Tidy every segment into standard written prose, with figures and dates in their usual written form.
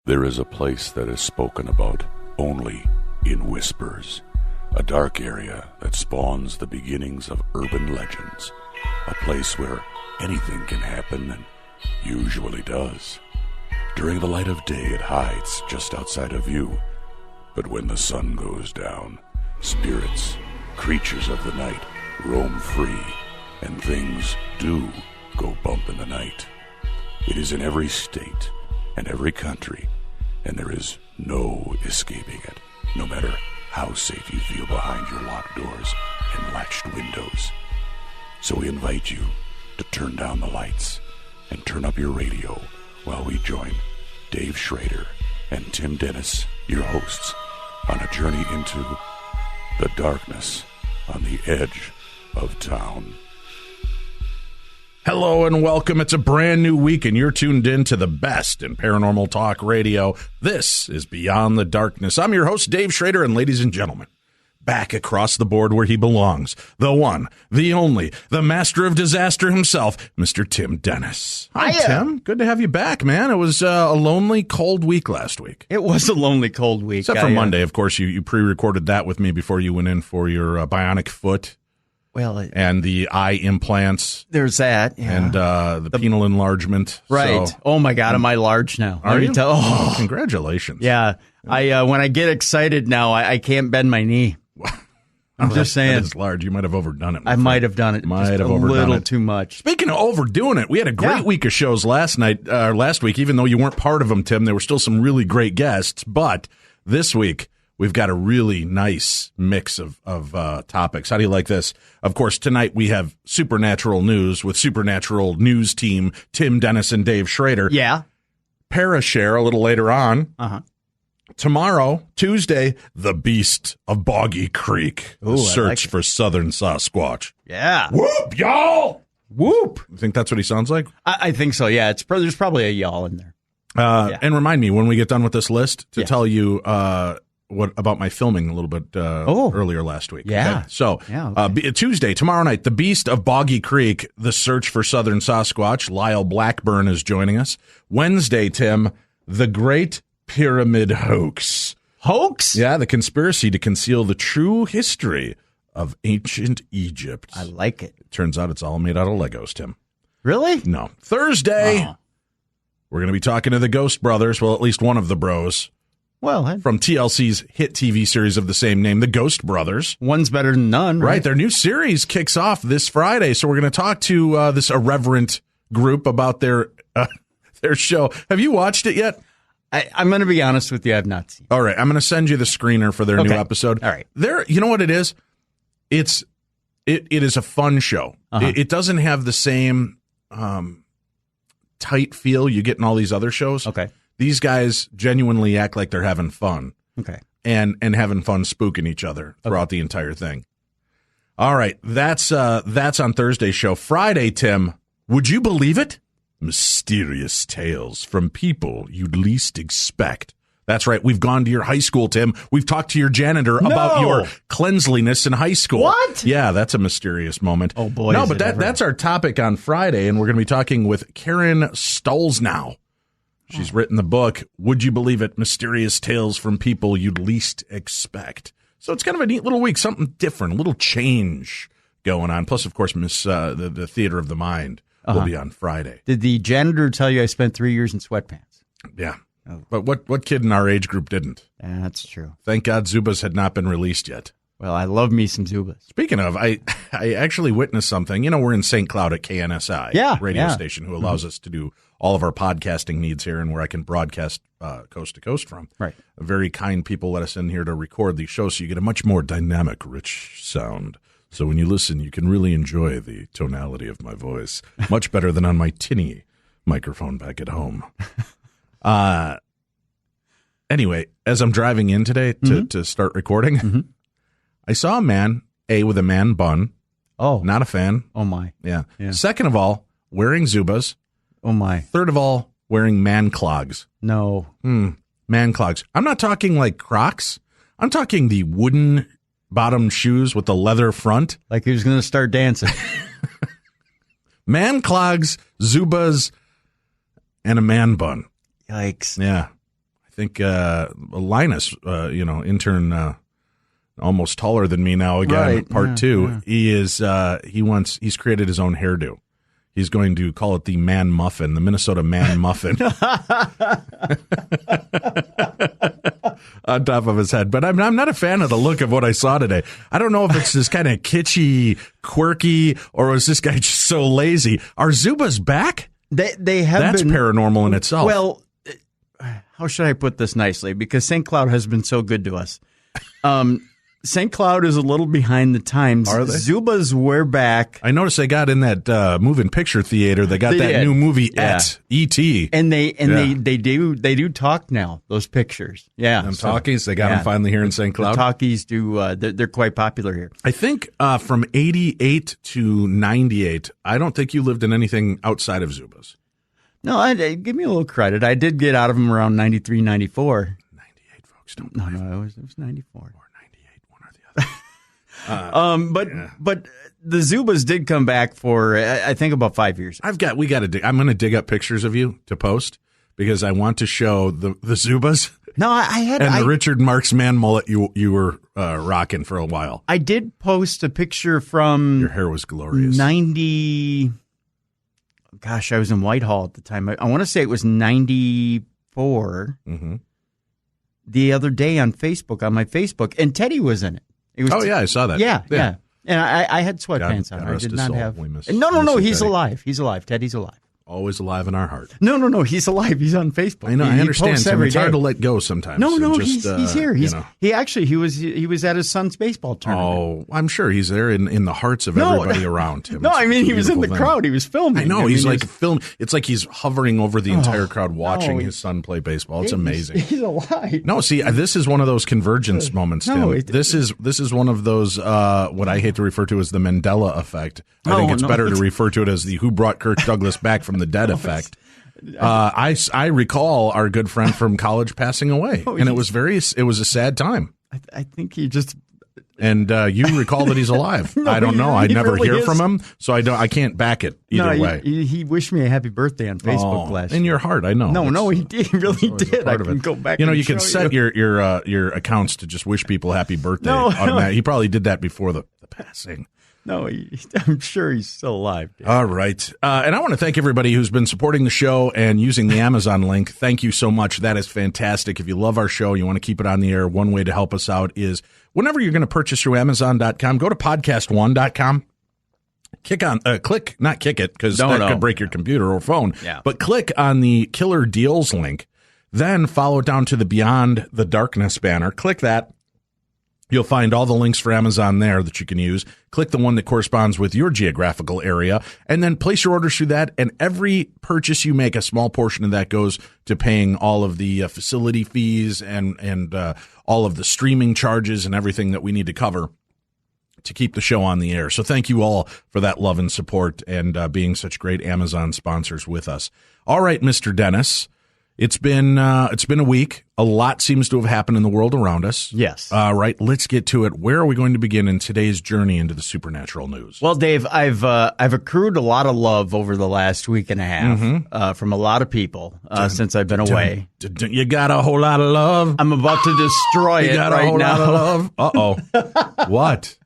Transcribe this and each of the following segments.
There is a place that is spoken about only in whispers. A dark area that spawns the beginnings of urban legends. A place where anything can happen and usually does. During the light of day, it hides just outside of view. But when the sun goes down, spirits, creatures of the night, roam free, and things do go bump in the night. It is in every state and every country, and there is no escaping it, no matter how safe you feel behind your locked doors and latched windows. So we invite you to turn down the lights and turn up your radio while we join Dave Schrader and Tim Dennis, your hosts, on a journey into the darkness on the edge of town. Hello and welcome. It's a brand new week and you're tuned in to the best in paranormal talk radio. This is Beyond the Darkness. I'm your host, Dave Schrader, and ladies and gentlemen, back across the board where he belongs, the one, the only, the master of disaster himself, Mr. Tim Dennis. Hi, Tim. Good to have you back, man. It was a lonely, cold week last week. It was a lonely, cold week. Except for Monday, of course. You pre-recorded that with me before you went in for your bionic foot. Well, and the eye implants. There's that. Yeah. And the penile enlargement. Right. So, oh, my God. Am I large now? Are you? Oh, congratulations. Yeah. When I get excited now, I can't bend my knee. I'm just saying. That is large. You might have overdone it. I might have done it. Might have overdone it. A little too much. Speaking of overdoing it, we had a great week of shows last week, even though you weren't part of them, Tim. There were still some really great guests. But this week, we've got a really nice mix of topics. How do you like this? Of course, tonight we have Supernatural News with Supernatural News team Tim Dennis and Dave Schrader. Yeah. Parashare a little later on. Uh-huh. Tomorrow, Tuesday, The Beast of Boggy Creek. Ooh, the search like for Southern Sasquatch. Yeah. Whoop, y'all! Whoop! You think that's what he sounds like? I think so, yeah. There's probably a y'all in there. And remind me, when we get done with this list, to tell you what about my filming a little bit earlier last week. Yeah. Okay? So, Tuesday, tomorrow night, The Beast of Boggy Creek, The Search for Southern Sasquatch. Lyle Blackburn is joining us. Wednesday, Tim, The Great Pyramid Hoax. Hoax? Yeah, the conspiracy to conceal the true history of ancient Egypt. I like it. Turns out it's all made out of Legos, Tim. Really? No. Thursday, we're going to be talking to the Ghost Brothers. Well, at least one of the bros. Well, from TLC's hit TV series of the same name, The Ghost Brothers. One's better than none, right? Their new series kicks off this Friday, so we're going to talk to this irreverent group about their show. Have you watched it yet? I'm going to be honest with you. I've not seen it. All right. I'm going to send you the screener for their new episode. All right. You know what it is? It is a fun show. Uh-huh. It doesn't have the same tight feel you get in all these other shows. Okay. These guys genuinely act like they're having fun. Okay. And having fun spooking each other throughout the entire thing. All right. That's on Thursday's show. Friday, Tim, would you believe it? Mysterious tales from people you'd least expect. That's right. We've gone to your high school, Tim. We've talked to your janitor about your cleanliness in high school. What? Yeah, that's a mysterious moment. Oh, boy. No, but that's our topic on Friday, and we're going to be talking with Karen Stolznow. She's written the book, Would You Believe It? Mysterious Tales from People You'd Least Expect. So it's kind of a neat little week, something different, a little change going on. Plus, of course, the Theater of the Mind will be on Friday. Did the janitor tell you I spent 3 years in sweatpants? Yeah. Oh. But what kid in our age group didn't? Yeah, that's true. Thank God Zubas had not been released yet. Well, I love me some Zubas. Speaking of, I actually witnessed something. You know, we're in St. Cloud at KNSI, radio station, who allows us to do all of our podcasting needs here and where I can broadcast coast to coast from. Right. Very kind people let us in here to record these shows, so you get a much more dynamic, rich sound. So when you listen, you can really enjoy the tonality of my voice, much better than on my tinny microphone back at home. Anyway, as I'm driving in today to start recording, I saw a man, with a man bun. Oh. Not a fan. Oh, my. Yeah. Second of all, wearing Zubas. Oh, my. Third of all, wearing man clogs. No. Man clogs. I'm not talking like Crocs. I'm talking the wooden bottom shoes with the leather front. Like he was going to start dancing. Man clogs, Zubas, and a man bun. Yikes. Yeah. think Linus, intern, almost taller than me now again, Right, part two. yeah. He's created his own hairdo. He's going to call it the Man Muffin, the Minnesota Man Muffin. On top of his head. But I'm not a fan of the look of what I saw today. I don't know if it's this kind of kitschy, quirky, or was this guy just so lazy? Are Zubas back? They have That's been paranormal in itself. Well, how should I put this nicely? Because St. Cloud has been so good to us. St. Cloud is a little behind the times. Are they? Zubas were back. I noticed they got in that moving picture theater. They got that did. new movie Yeah. E.T. And they do talk now, those pictures. Yeah. Them talkies, they got them finally here in St. The Cloud. talkies they're quite popular here. I think from 88 to 98, I don't think you lived in anything outside of Zubas. No, give me a little credit. I did get out of them around 93, 94. 98, folks, don't No, believe it was 94. Or 98, one or the other. But the Zubas did come back for I think about 5 years. I'm going to dig up pictures of you to post because I want to show the Zubas No, I had and the Richard Marx man mullet you were rocking for a while. I did post a picture from Your hair was glorious. 90. Gosh, I was in Whitehall at the time. I want to say it was 94. Mm-hmm. The other day on Facebook, on my Facebook, and Teddy was in it. It was I saw that. Yeah. And I had sweatpants on. God I rest did his not soul. have. We miss- No. miss He's Teddy. alive. He's alive. Teddy's alive. Always alive in our heart. No. He's alive. He's on Facebook. I know. He I understand. posts Tim. every It's hard day. to let go sometimes. No, And he's here. He was at his son's baseball tournament. Oh, I'm sure he's there in the hearts of everybody around him. No, It's I mean a he was in the beautiful thing. crowd. He was filming. I know. mean, He's like he was- film. It's like he's hovering over the entire crowd watching no, his son play baseball. It's amazing. He's alive. No, see, this is one of those convergence moments, Tim. No, this is one of those what I hate to refer to as the Mandela effect. I think it's better to refer to it as the "Who brought Kirk Douglas back from the dead" effect. I recall our good friend from college passing away, and it was a sad time. I think he just. And you recall that he's alive. No, I don't know. I he never really hear is. from him, so I can't back it either way. He wished me a happy birthday on Facebook last in year. your heart, I know. No, he did. He really always a did. I part of can it. go back. You and can show set you. your accounts to just wish people happy birthday. No. automatic. He probably did that before the passing. No, I'm sure he's still alive. Dude. All right. And I want to thank everybody who's been supporting the show and using the Amazon link. Thank you so much. That is fantastic. If you love our show, you want to keep it on the air, one way to help us out is whenever you're going to purchase through Amazon.com, go to podcast1.com. Not kick it, because that could break your computer or phone. Yeah. But click on the Killer Deals link. Then follow down to the Beyond the Darkness banner. Click that. You'll find all the links for Amazon there that you can use. Click the one that corresponds with your geographical area, and then place your orders through that. And every purchase you make, a small portion of that goes to paying all of the facility fees and all of the streaming charges and everything that we need to cover to keep the show on the air. So thank you all for that love and support and being such great Amazon sponsors with us. All right, Mr. Dennis. It's been a week. A lot seems to have happened in the world around us. Yes. Right. Let's get to it. Where are we going to begin in today's journey into the supernatural news? Well, Dave, I've accrued a lot of love over the last week and a half from a lot of people since I've been away. You got a whole lot of love. I'm about to destroy You it got a right whole now. lot of love. Uh-oh. What?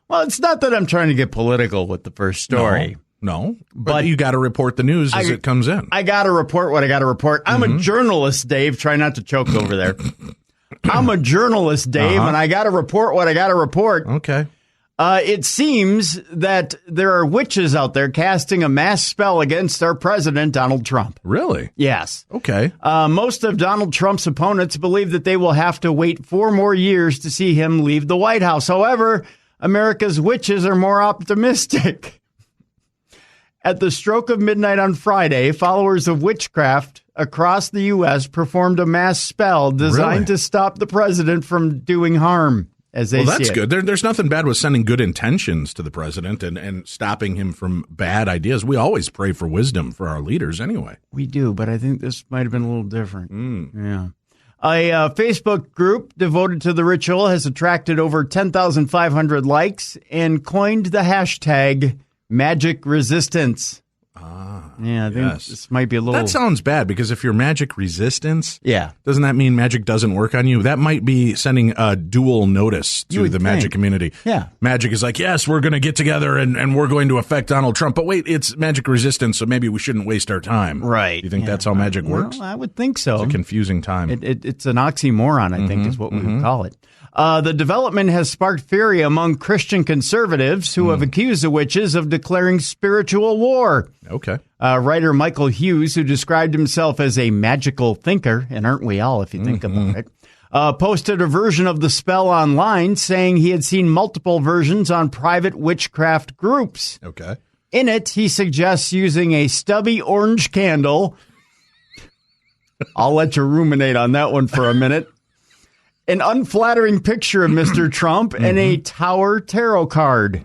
Well, it's not that I'm trying to get political with the first story. No, but you got to report the news as it comes in. I got to report what I got to report. I'm a journalist, Dave. Try not to choke over there. I'm a journalist, Dave, and I got to report what I got to report. Okay. It seems that there are witches out there casting a mass spell against our president, Donald Trump. Really? Yes. Okay. Most of Donald Trump's opponents believe that they will have to wait 4 more years to see him leave the White House. However, America's witches are more optimistic. At the stroke of midnight on Friday, followers of witchcraft across the U.S. performed a mass spell designed to stop the president from doing harm, as they see it. Well, that's good. There's nothing bad with sending good intentions to the president and stopping him from bad ideas. We always pray for wisdom for our leaders anyway. We do, but I think this might have been a little different. Yeah. A Facebook group devoted to the ritual has attracted over 10,500 likes and coined the hashtag Magic Resistance. Yeah, I think this might be a little... That sounds bad, because if you're magic resistance, Yeah. doesn't that mean magic doesn't work on you? That might be sending a dual notice to the magic community. Yeah. Magic is like, yes, we're going to get together and we're going to affect Donald Trump. But wait, it's magic resistance, so maybe we shouldn't waste our time. Right. You think that's how magic works? Well, I would think so. It's a confusing time. It's an oxymoron, I think, is what we would call it. The development has sparked fury among Christian conservatives who have accused the witches of declaring spiritual war. Okay. Writer Michael Hughes, who described himself as a magical thinker, and aren't we all if you think about it, posted a version of the spell online saying he had seen multiple versions on private witchcraft groups. Okay. In it, he suggests using a stubby orange candle. I'll let you ruminate on that one for a minute. An unflattering picture of Mr. Trump and a Tower tarot card.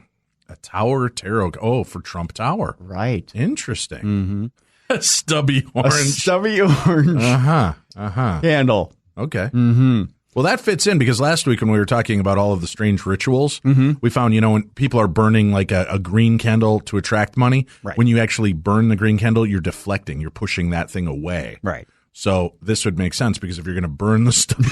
A Tower tarot. Oh, for Trump Tower. Right. Interesting. A stubby orange. A stubby orange candle. Okay. Well, that fits in, because last week when we were talking about all of the strange rituals, we found, when people are burning like a green candle to attract money, when you actually burn the green candle, you're deflecting. You're pushing that thing away. Right. So this would make sense, because if you're going to burn the stubby...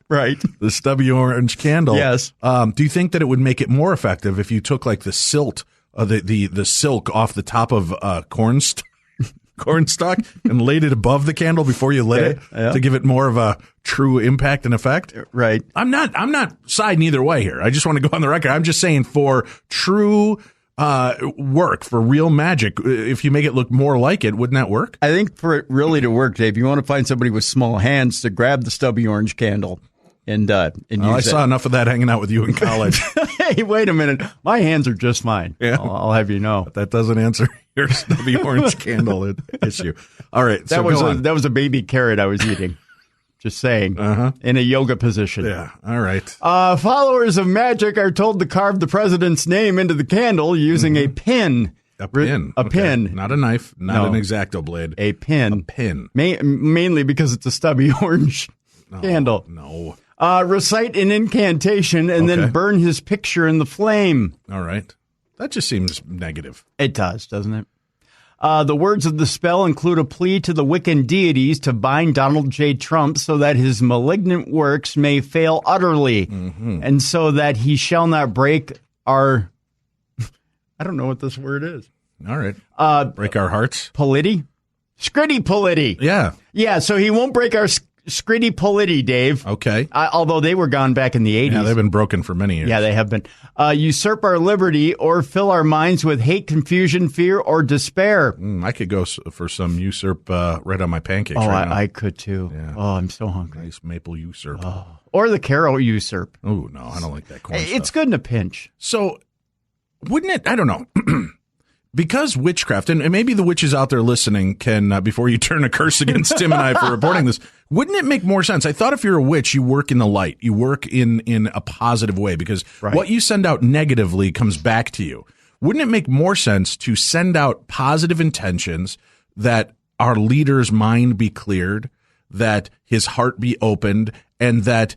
Right. The stubby orange candle. Yes. Do you think that it would make it more effective if you took like the silk off the top of cornstalk and laid it above the candle before you lit it to give it more of a true impact and effect? Right. I'm not siding either way here. I just want to go on the record. I'm just saying, for true work, for real magic, if you make it look more like it, wouldn't that work? I think for it really to work, Dave, you want to find somebody with small hands to grab the stubby orange candle and use I saw enough of that hanging out with you in college. Hey, wait a minute. My hands are just fine. Yeah. I'll have you know. That doesn't answer your stubby orange candle issue. All right. That was a baby carrot I was eating. Just saying. In a yoga position. Yeah. All right. Followers of magic are told to carve the president's name into the candle using a pin. A pin. A pin. Not a knife, not an X-Acto blade. A pin. A pin. Mainly because it's a stubby orange candle. No. Recite an incantation and then burn his picture in the flame. All right. That just seems negative. It does, doesn't it? The words of the spell include a plea to the Wiccan deities to bind Donald J. Trump so that his malignant works may fail utterly, and so that he shall not break our... I don't know what this word is. All right. Break our hearts? Polity? Scritty polity. Yeah. Yeah, so he won't break our scritty polity, Dave. Okay. Although they were gone back in the 80s. Yeah, they've been broken for many years. Yeah, they have been. Usurp our liberty or fill our minds with hate, confusion, fear, or despair. I could go for some usurp right on my pancakes right now. I could too. Yeah. Oh, I'm so hungry. Nice maple usurp. Or the carol usurp. Oh, no, I don't like that corn It's stuff. good in a pinch. So, wouldn't it, I don't know, because witchcraft, and maybe the witches out there listening can, before you turn a curse against Tim and I for reporting this, wouldn't it make more sense? I thought if you're a witch, you work in the light. You work in a positive way, because what you send out negatively comes back to you. Wouldn't it make more sense to send out positive intentions, that our leader's mind be cleared, that his heart be opened, and that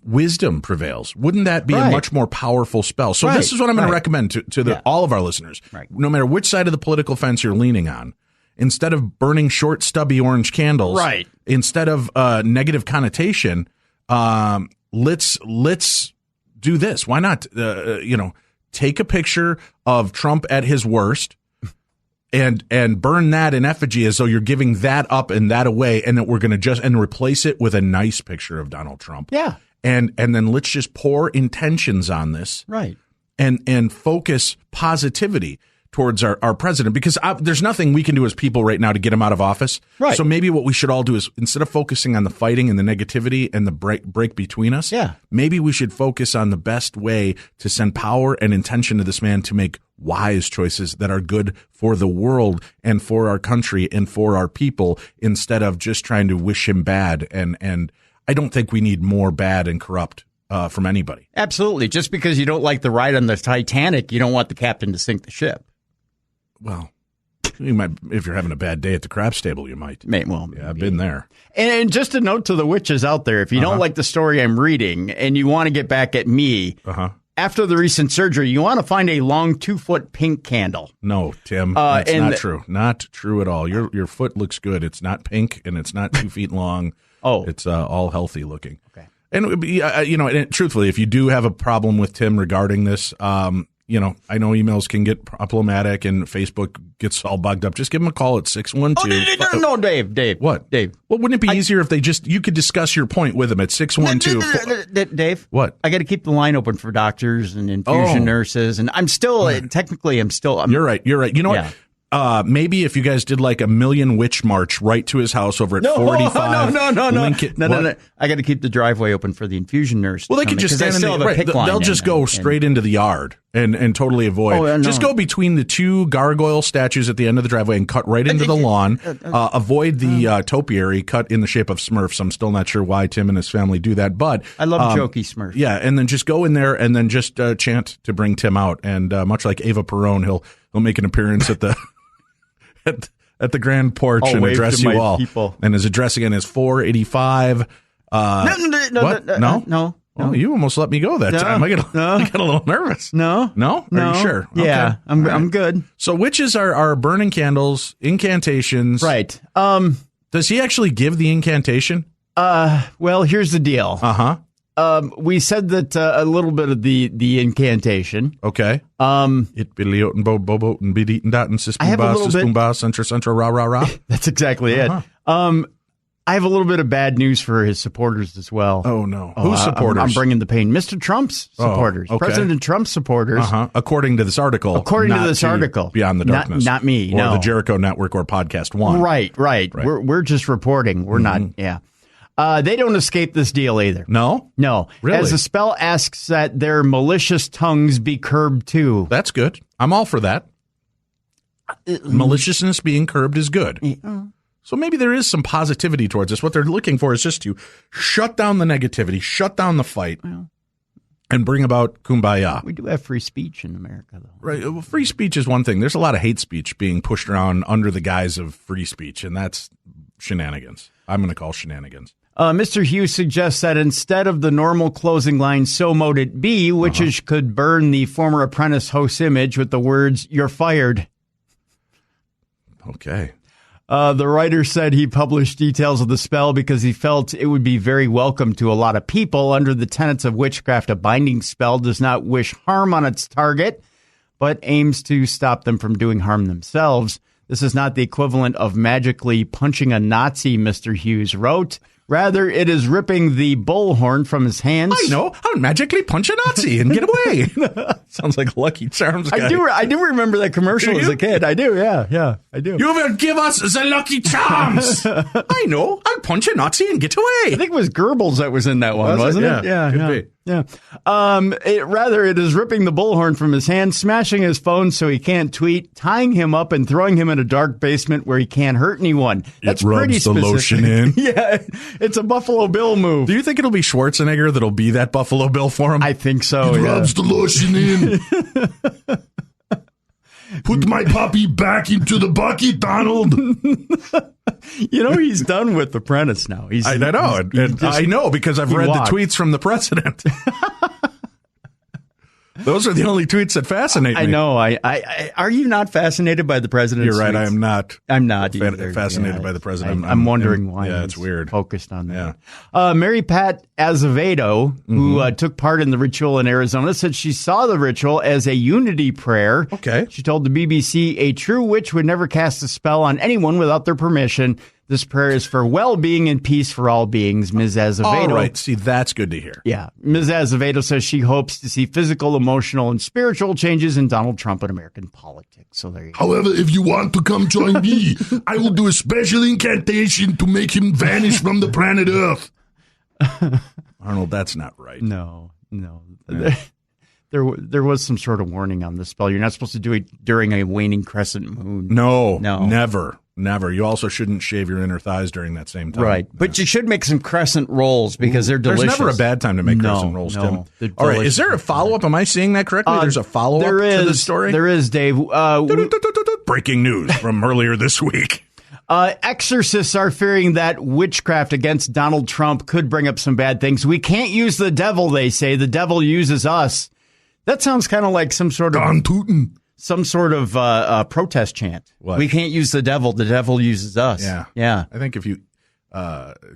wisdom prevails? Wouldn't that be a much more powerful spell? So this is what I'm going to recommend to all of our listeners. No matter which side of the political fence you're leaning on, instead of burning short, stubby orange candles, instead of negative connotation, let's do this. Why not? Take a picture of Trump at his worst, and burn that in effigy as though you're giving that up and that away, and that we're going to and replace it with a nice picture of Donald Trump. Yeah. And then let's just pour intentions on this. Right. And focus positivity towards our president, because there's nothing we can do as people right now to get him out of office. Right. So maybe what we should all do is, instead of focusing on the fighting and the negativity and the break between us, maybe we should focus on the best way to send power and intention to this man to make wise choices that are good for the world and for our country and for our people, instead of just trying to wish him bad. And I don't think we need more bad and corrupt from anybody. Absolutely. Just because you don't like the ride on the Titanic, you don't want the captain to sink the ship. Well, you might, if you're having a bad day at the craps table, you might. Yeah, I've been there. And just a note to the witches out there, if you don't like the story I'm reading and you want to get back at me, after the recent surgery, you want to find a long 2-foot pink candle. No, Tim, that's not true. Not true at all. Your foot looks good. It's not pink and it's not 2 feet long. Oh, it's all healthy looking. Okay. And and truthfully, if you do have a problem with Tim regarding this, I know emails can get problematic and Facebook gets all bugged up. Just give them a call at 612. No, Dave. What? Dave. Well, wouldn't it be easier if you could discuss your point with them at 612? Dave. What? I got to keep the line open for doctors and infusion nurses. And I'm still, technically, You're right. You know what? Maybe if you guys did like a million witch march right to his house over at 45. No. I got to keep the driveway open for the infusion nurse. Well, they could just stand in they'll just go straight into the yard and totally avoid. Just go between the two gargoyle statues at the end of the driveway and cut right into the lawn. Avoid the topiary cut in the shape of Smurfs. I'm still not sure why Tim and his family do that, but I love jokey Smurfs. Yeah, and then just go in there and then just chant to bring Tim out. And much like Eva Perón, he'll make an appearance at the at the grand porch and address you all. People. And his address again is 485. No. Oh, you almost let me go that time. I got a little nervous. No. Are you sure? Okay. Yeah, I'm good. So witches are burning candles, incantations. Right. Does he actually give the incantation? Well, here's the deal. We said that a little bit of the incantation. Okay. It billy oten bo bo and bid eaten dot and sis boom ba centra rah rah rah. That's exactly it. I have a little bit of bad news for his supporters as well. Oh no. Whose supporters? I'm bringing the pain. Mr. Trump's supporters. Okay. President Trump's supporters. According to this article. Beyond the Darkness. Not me. Or the Jericho Network or Podcast One. Right. We're just reporting. We're not. Yeah. They don't escape this deal either. No? Really? As the spell asks that their malicious tongues be curbed too. That's good. I'm all for that. Maliciousness being curbed is good. So maybe there is some positivity towards this. What they're looking for is just to shut down the negativity, shut down the fight, and bring about kumbaya. We do have free speech in America, though. Right. Well, free speech is one thing. There's a lot of hate speech being pushed around under the guise of free speech, and that's shenanigans. I'm going to call shenanigans. Mr. Hughes suggests that instead of the normal closing line, "So mote it be," witches could burn the former Apprentice host's image with the words, "You're fired." Okay. The writer said he published details of the spell because he felt it would be very welcome to a lot of people. Under the tenets of witchcraft, a binding spell does not wish harm on its target, but aims to stop them from doing harm themselves. This is not the equivalent of magically punching a Nazi, Mr. Hughes wrote. Rather, it is ripping the bullhorn from his hands. I know. I'll magically punch a Nazi and get away. Sounds like Lucky Charms guy. I do remember that commercial as a kid. I do, yeah, I do. You will give us the Lucky Charms. I know. I'll punch a Nazi and get away. I think it was Goebbels that was in that one, wasn't it? Yeah. Could be. Yeah. It is ripping the bullhorn from his hand, smashing his phone so he can't tweet, tying him up and throwing him in a dark basement where he can't hurt anyone. That's pretty specific. The lotion in. Yeah, it's a Buffalo Bill move. Do you think it'll be Schwarzenegger that'll be that Buffalo Bill for him? I think so. He rubs the lotion in. Put my puppy back into the bucket, Donald. He's done with Apprentice now. I know. I know because I've read the tweets from the president. Those are the only tweets that fascinate me. I know. I are you not fascinated by the president's You're right. tweets? I am not. I'm not fascinated by the president. I'm wondering why. Yeah, it's weird. Focused on that. Yeah. Mary Pat Azevedo, who took part in the ritual in Arizona, said she saw the ritual as a unity prayer. Okay. She told the BBC a true witch would never cast a spell on anyone without their permission. This prayer is for well-being and peace for all beings, Ms. Azevedo. All right. See, that's good to hear. Yeah. Ms. Azevedo says she hopes to see physical, emotional, and spiritual changes in Donald Trump and American politics. So there you go. However, if you want to come join me, I will do a special incantation to make him vanish from the planet Earth. Arnold, that's not right. No. Yeah. There was some sort of warning on this spell. You're not supposed to do it during a waning crescent moon. No. Never. You also shouldn't shave your inner thighs during that same time. Right. But you should make some crescent rolls because they're delicious. There's never a bad time to make crescent rolls, Tim. All right. Is there a follow-up? Am I seeing that correctly? There's a follow-up to the story? There is, Dave. Breaking news from earlier this week. Exorcists are fearing that witchcraft against Donald Trump could bring up some bad things. We can't use the devil, they say. The devil uses us. That sounds kind of like some sort of protest chant. What? We can't use the devil. The devil uses us. Yeah. I think if you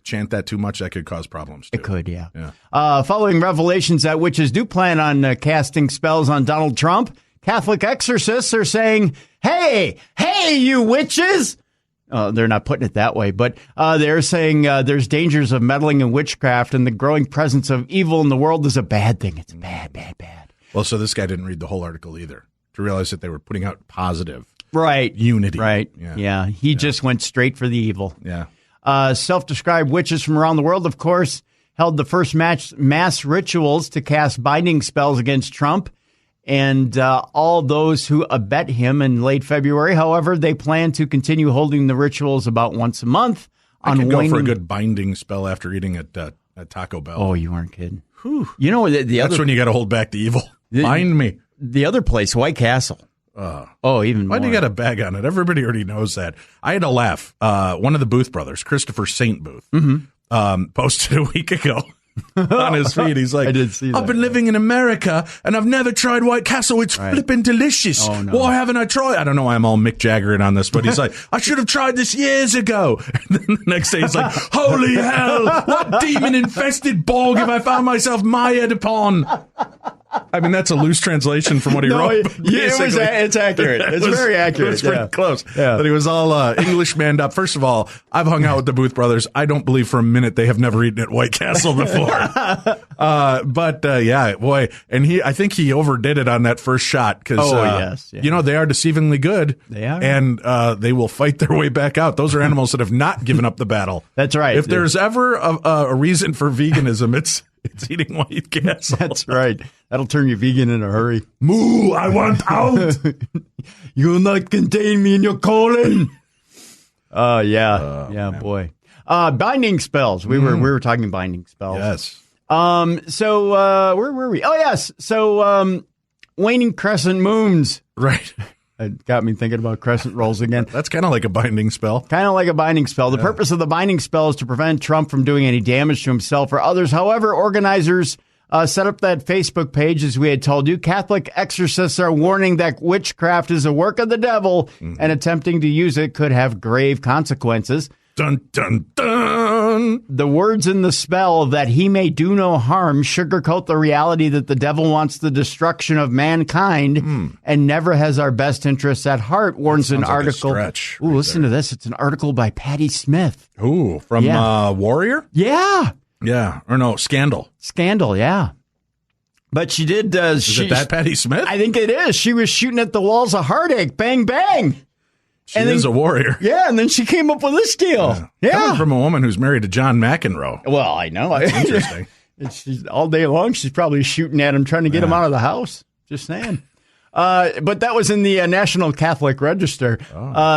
chant that too much, that could cause problems, too. It could, yeah. Following revelations that witches do plan on casting spells on Donald Trump, Catholic exorcists are saying, hey, you witches! They're not putting it that way, but they're saying there's dangers of meddling in witchcraft, and the growing presence of evil in the world is a bad thing. It's bad. Well, so this guy didn't read the whole article either to realize that they were putting out positive unity. Right. Yeah. He just went straight for the evil. Yeah. Self-described witches from around the world, of course, held the first mass rituals to cast binding spells against Trump and all those who abet him in late February. However, they plan to continue holding the rituals about once a month. I could go for a good binding spell after eating at Taco Bell. Oh, you aren't kidding. Whew. You know, that's when you got to hold back the evil. Bind me. The other place, White Castle. Even more. Why do you got a bag on it? Everybody already knows that. I had to laugh. One of the Booth brothers, Christopher St. Booth, posted a week ago on his feed. He's like, I did see that. I've been living in America and I've never tried White Castle. It's flipping delicious. Oh, no. Why haven't I tried? I don't know why I'm all Mick Jagger on this, but he's like, I should have tried this years ago. And then the next day he's like, holy hell, what demon-infested bog have I found myself mired upon? I mean, that's a loose translation from what he wrote. It's accurate. It's very accurate. It's pretty close. Yeah. But he was all English-manned up. First of all, I've hung out with the Booth brothers. I don't believe for a minute they have never eaten at White Castle before. Yeah, boy. And I think he overdid it on that first shot because, you know, they are deceivingly good. They are. And they will fight their way back out. Those are animals that have not given up the battle. That's right. If there's ever a reason for veganism, it's eating White Castle. That's right. That'll turn you vegan in a hurry. Moo! I want out! You'll not contain me in your colon. Boy. Binding spells. We were talking binding spells. Yes. So where were we? Oh yes. So waning crescent moons. Right. It got me thinking about crescent rolls again. That's kind of like a binding spell. The purpose of the binding spell is to prevent Trump from doing any damage to himself or others. However, organizers set up that Facebook page, as we had told you. Catholic exorcists are warning that witchcraft is a work of the devil, and attempting to use it could have grave consequences. Dun, dun, dun. The words in the spell that he may do no harm sugarcoat the reality that the devil wants the destruction of mankind and never has our best interests at heart, warns an article. Listen to this. It's an article by Patti Smith. Ooh, from Warrior? Yeah. Yeah. Or no, Scandal. Scandal, yeah. But she did. Is it that Patti Smith? I think it is. She was shooting at the walls of heartache. Bang, bang. She is a warrior. Yeah, and then she came up with this deal. Yeah. Coming from a woman who's married to John McEnroe. Well, I know. That's interesting. She's, all day long, she's probably shooting at him, trying to get him out of the house. Just saying. But that was in the National Catholic Register.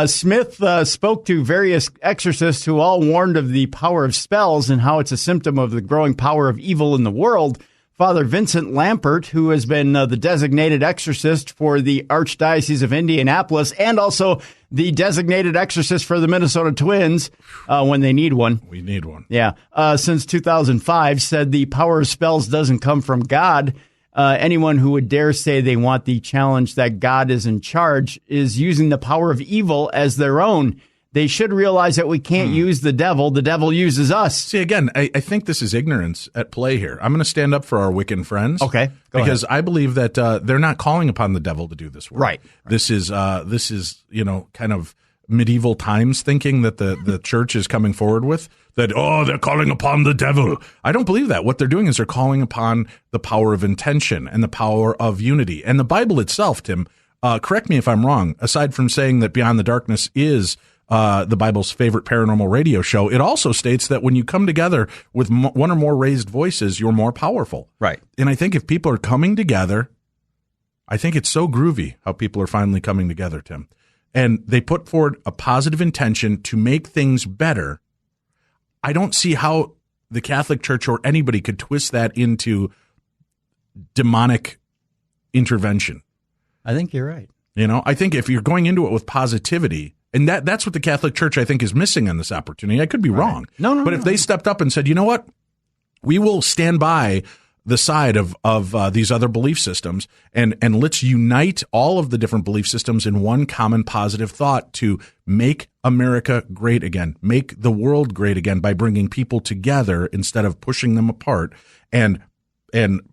Smith spoke to various exorcists who all warned of the power of spells and how it's a symptom of the growing power of evil in the world. Father Vincent Lampert, who has been the designated exorcist for the Archdiocese of Indianapolis and also the designated exorcist for the Minnesota Twins when they need one. We need one. Yeah. Since 2005, said the power of spells doesn't come from God. Anyone who would dare say they want the challenge that God is in charge is using the power of evil as their own. They should realize that we can't use the devil. The devil uses us. See, again, I think this is ignorance at play here. I'm going to stand up for our Wiccan friends. Okay. Because I believe that they're not calling upon the devil to do this work. Right. This is kind of medieval times thinking that the church is coming forward with. That, they're calling upon the devil. I don't believe that. What they're doing is they're calling upon the power of intention and the power of unity. And the Bible itself, Tim, correct me if I'm wrong, aside from saying that Beyond the Darkness is the Bible's favorite paranormal radio show, it also states that when you come together with one or more raised voices, you're more powerful. Right. And I think if people are coming together, I think it's so groovy how people are finally coming together, Tim. And they put forward a positive intention to make things better. I don't see how the Catholic Church or anybody could twist that into demonic intervention. I think you're right. You know, I think if you're going into it with positivity, and that's what the Catholic Church, I think, is missing on this opportunity. I could be wrong. No. But if they stepped up and said, you know what, we will stand by the side of these other belief systems, and let's unite all of the different belief systems in one common positive thought to make America great again, make the world great again by bringing people together instead of pushing them apart, and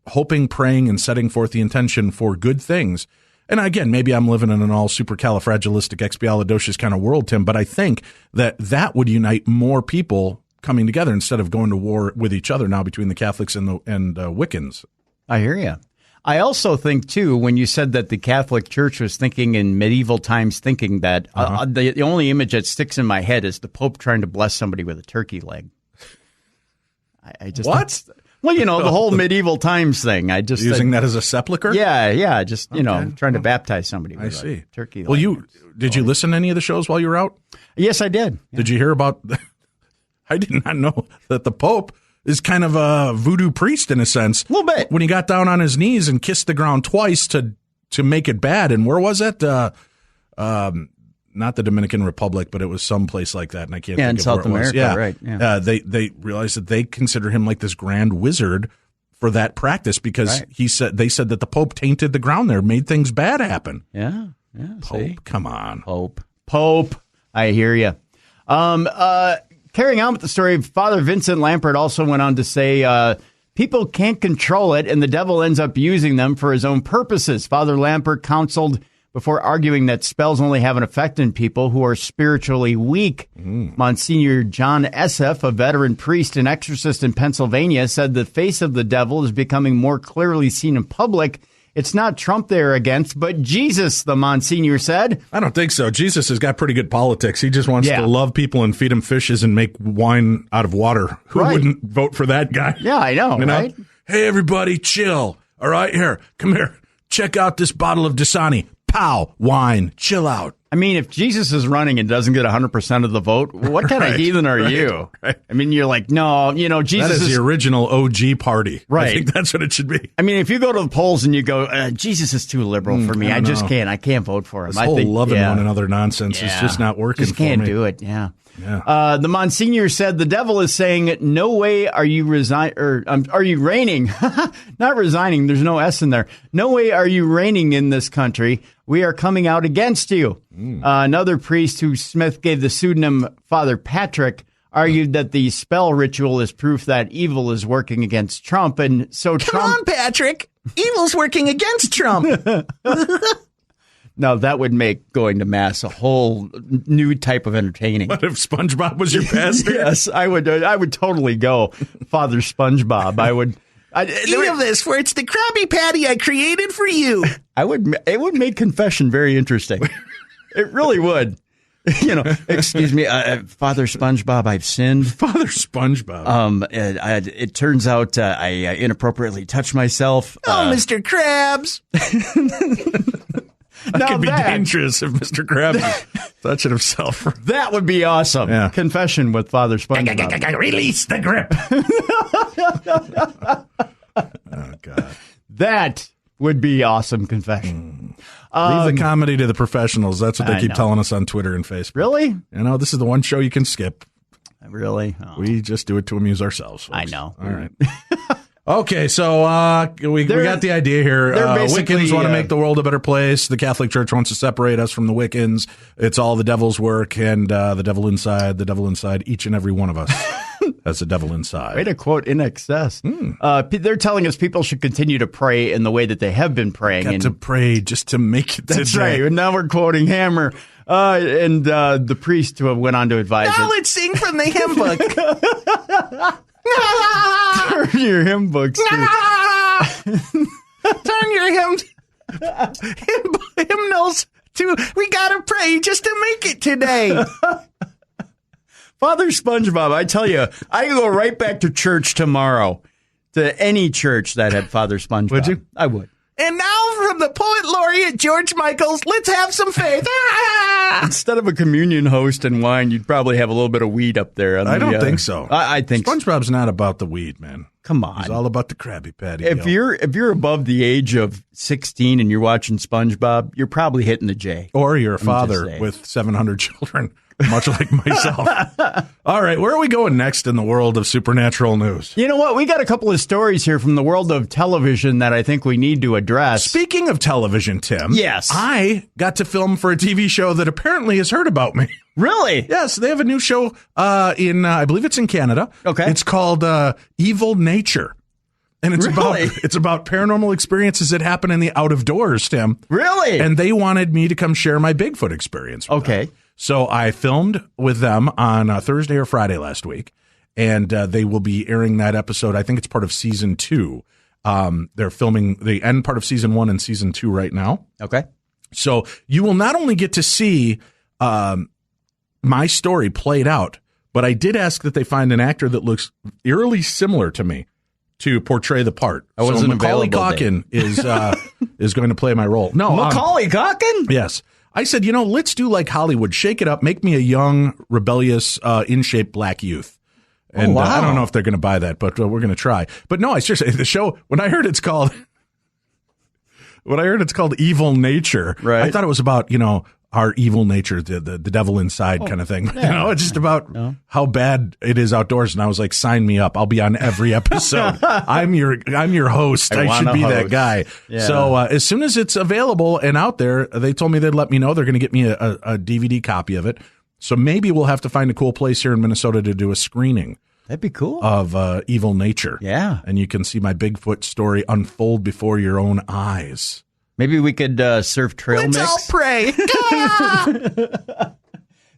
hoping, praying, and setting forth the intention for good things. And again, maybe I'm living in an all supercalifragilisticexpialidocious kind of world, Tim, but I think that would unite more people coming together instead of going to war with each other now between the Catholics and Wiccans. I hear you. I also think, too, when you said that the Catholic Church was thinking in medieval times, thinking that the only image that sticks in my head is the Pope trying to bless somebody with a turkey leg. I just what? Well, the whole medieval times thing. Using that as a sepulcher? Yeah. Just, trying to baptize somebody with a turkey leg. Well, did you listen to any of the shows while you were out? Yes, I did. Yeah. Did you hear about... I did not know that the Pope is kind of a voodoo priest in a sense. A little bit. When he got down on his knees and kissed the ground twice to make it bad. And where was it? Not the Dominican Republic, but it was someplace like that. And I can't think in of South where it was. America, right. Yeah. They realized that they consider him like this grand wizard for that practice because they said that the Pope tainted the ground there, made things bad happen. Yeah. Pope, come on. Pope. I hear you. Carrying on with the story, Father Vincent Lampert also went on to say people can't control it and the devil ends up using them for his own purposes. Father Lampert counseled before arguing that spells only have an effect on people who are spiritually weak. Monsignor John Esseff, a veteran priest and exorcist in Pennsylvania, said the face of the devil is becoming more clearly seen in public. It's not Trump they're against, but Jesus, the Monsignor said. I don't think so. Jesus has got pretty good politics. He just wants to love people and feed them fishes and make wine out of water. Who wouldn't vote for that guy? Yeah, I know, right? Hey, everybody, chill. All right, come here. Check out this bottle of Dasani. Pow, wine. Chill out. I mean, if Jesus is running and doesn't get 100% of the vote, what kind of heathen are you? Right. I mean, you're like, no, Jesus that is the original OG party. Right. I think that's what it should be. I mean, if you go to the polls and you go, Jesus is too liberal for me. I just can't. I can't vote for him. This whole loving one another nonsense is just not working for me. Just can't do it. Yeah. The Monsignor said the devil is saying, no way are you are you reigning? Not resigning. There's no S in there. No way are you reigning in this country. We are coming out against you. Another priest who Smith gave the pseudonym Father Patrick argued that the spell ritual is proof that evil is working against Trump. And so Come on, Patrick. Evil's working against Trump. Now, that would make going to Mass a whole new type of entertaining. What if SpongeBob was your pastor? Yes, I would totally go Father SpongeBob. Eat of this, for it's the Krabby Patty I created for you. It would make confession very interesting. It really would. Excuse me, Father SpongeBob, I've sinned. Father SpongeBob. It turns out I inappropriately touched myself. Mr. Krabs. That could be dangerous if Mr. Krabs is touching himself. That would be awesome. Yeah. Confession with Father SpongeBob. Release the grip. Oh, God. That would be awesome confession. Leave the comedy to the professionals. That's what they keep telling us on Twitter and Facebook. Really? This is the one show you can skip. Really? Oh. We just do it to amuse ourselves, folks. I know. All right. Okay, so we got the idea here. Wiccans want to make the world a better place. The Catholic Church wants to separate us from the Wiccans. It's all the devil's work, and the devil inside each and every one of us has a devil inside. Way to quote In Excess. They're telling us people should continue to pray in the way that they have been praying. To pray just to make it That's today. right. And now we're quoting Hammer. And the priest who went on to advise Now let's sing from the hymn book. Turn your hymn books. Turn your hymnals to we gotta pray just to make it today. Father SpongeBob, I tell you, I can go right back to church tomorrow, to any church that had Father SpongeBob. Would you? I would. And now from the poet laureate George Michaels, let's have some faith. Instead of a communion host and wine, you'd probably have a little bit of weed up there. I don't think so. I think SpongeBob's not about the weed, man. Come on. He's all about the Krabby Patty. If you're above the age of 16 and you're watching SpongeBob, you're probably hitting the J. Or you're a father with 700 children much like myself. All right, where are we going next in the world of supernatural news? You know what? We got a couple of stories here from the world of television that I think we need to address. Speaking of television, Tim. Yes. I got to film for a TV show that apparently has heard about me. Really? Yes, they have a new show I believe it's in Canada. Okay. It's called Evil Nature. And it's Really? about paranormal experiences that happen in the out of doors, Tim. Really? And they wanted me to come share my Bigfoot experience with them. So I filmed with them on Thursday or Friday last week, and they will be airing that episode. I think it's part of season 2. They're filming the end part of season 1 and season 2 right now. Okay. So you will not only get to see my story played out, but I did ask that they find an actor that looks eerily similar to me to portray the part. I wasn't Macaulay available, Culkin is going to play my role. No, Macaulay Culkin? Yes. I said, let's do like Hollywood. Shake it up. Make me a young, rebellious, in shape black youth. And wow. I don't know if they're going to buy that, but we're going to try. But no, I seriously, the show, when I heard it's called Evil Nature, right. I thought it was about, our evil nature, the devil inside kind of thing. Yeah. It's just about how bad it is outdoors. And I was like, sign me up. I'll be on every episode. I'm your host. I should be that guy. Yeah. So as soon as it's available and out there, they told me they'd let me know. They're going to get me a DVD copy of it. So maybe we'll have to find a cool place here in Minnesota to do a screening. That'd be cool. Of Evil Nature. Yeah. And you can see my Bigfoot story unfold before your own eyes. Maybe we could serve trail mix. Let's all pray.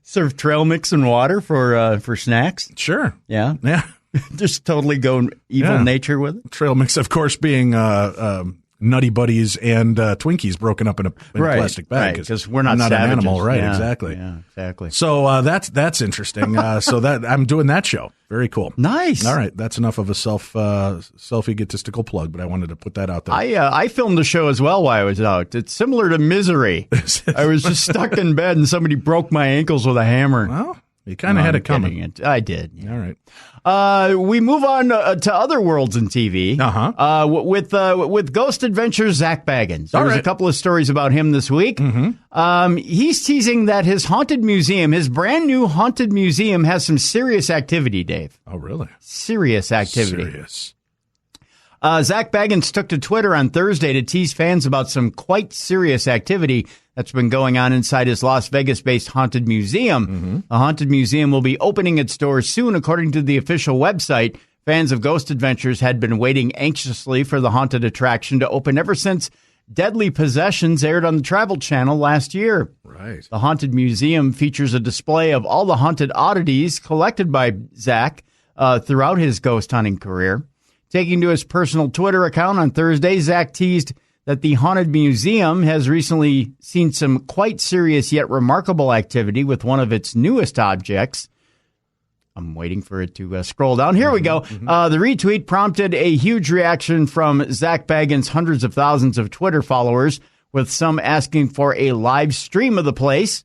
Serve trail mix and water for snacks. Sure. Yeah. Yeah. Just totally go evil nature with it. Trail mix, of course, being Nutty Buddies and Twinkies broken up in a plastic bag. Because we're not an animal. Right, yeah, exactly. Yeah, exactly. So that's interesting. So that I'm doing that show. Very cool. Nice. All right. That's enough of a self-egotistical plug, but I wanted to put that out there. I filmed the show as well while I was out. It's similar to Misery. I was just stuck in bed and somebody broke my ankles with a hammer. Well, you kind of had it coming. I did. Yeah. All right. We move on to other worlds in TV. With Ghost Adventures, Zach Baggins. There's a couple of stories about him this week. Mm-hmm. He's teasing that his haunted museum, his brand new haunted museum, has some serious activity, Dave. Oh, really? Serious activity. Serious. Zach Baggins took to Twitter on Thursday to tease fans about some quite serious activity that's been going on inside his Las Vegas-based haunted museum. Mm-hmm. The haunted museum will be opening its doors soon, according to the official website. Fans of Ghost Adventures had been waiting anxiously for the haunted attraction to open ever since Deadly Possessions aired on the Travel Channel last year. Right. The haunted museum features a display of all the haunted oddities collected by Zach throughout his ghost hunting career. Taking to his personal Twitter account on Thursday, Zach teased that the haunted museum has recently seen some quite serious yet remarkable activity with one of its newest objects. I'm waiting for it to scroll down. Here we go. The retweet prompted a huge reaction from Zach Baggins' hundreds of thousands of Twitter followers, with some asking for a live stream of the place.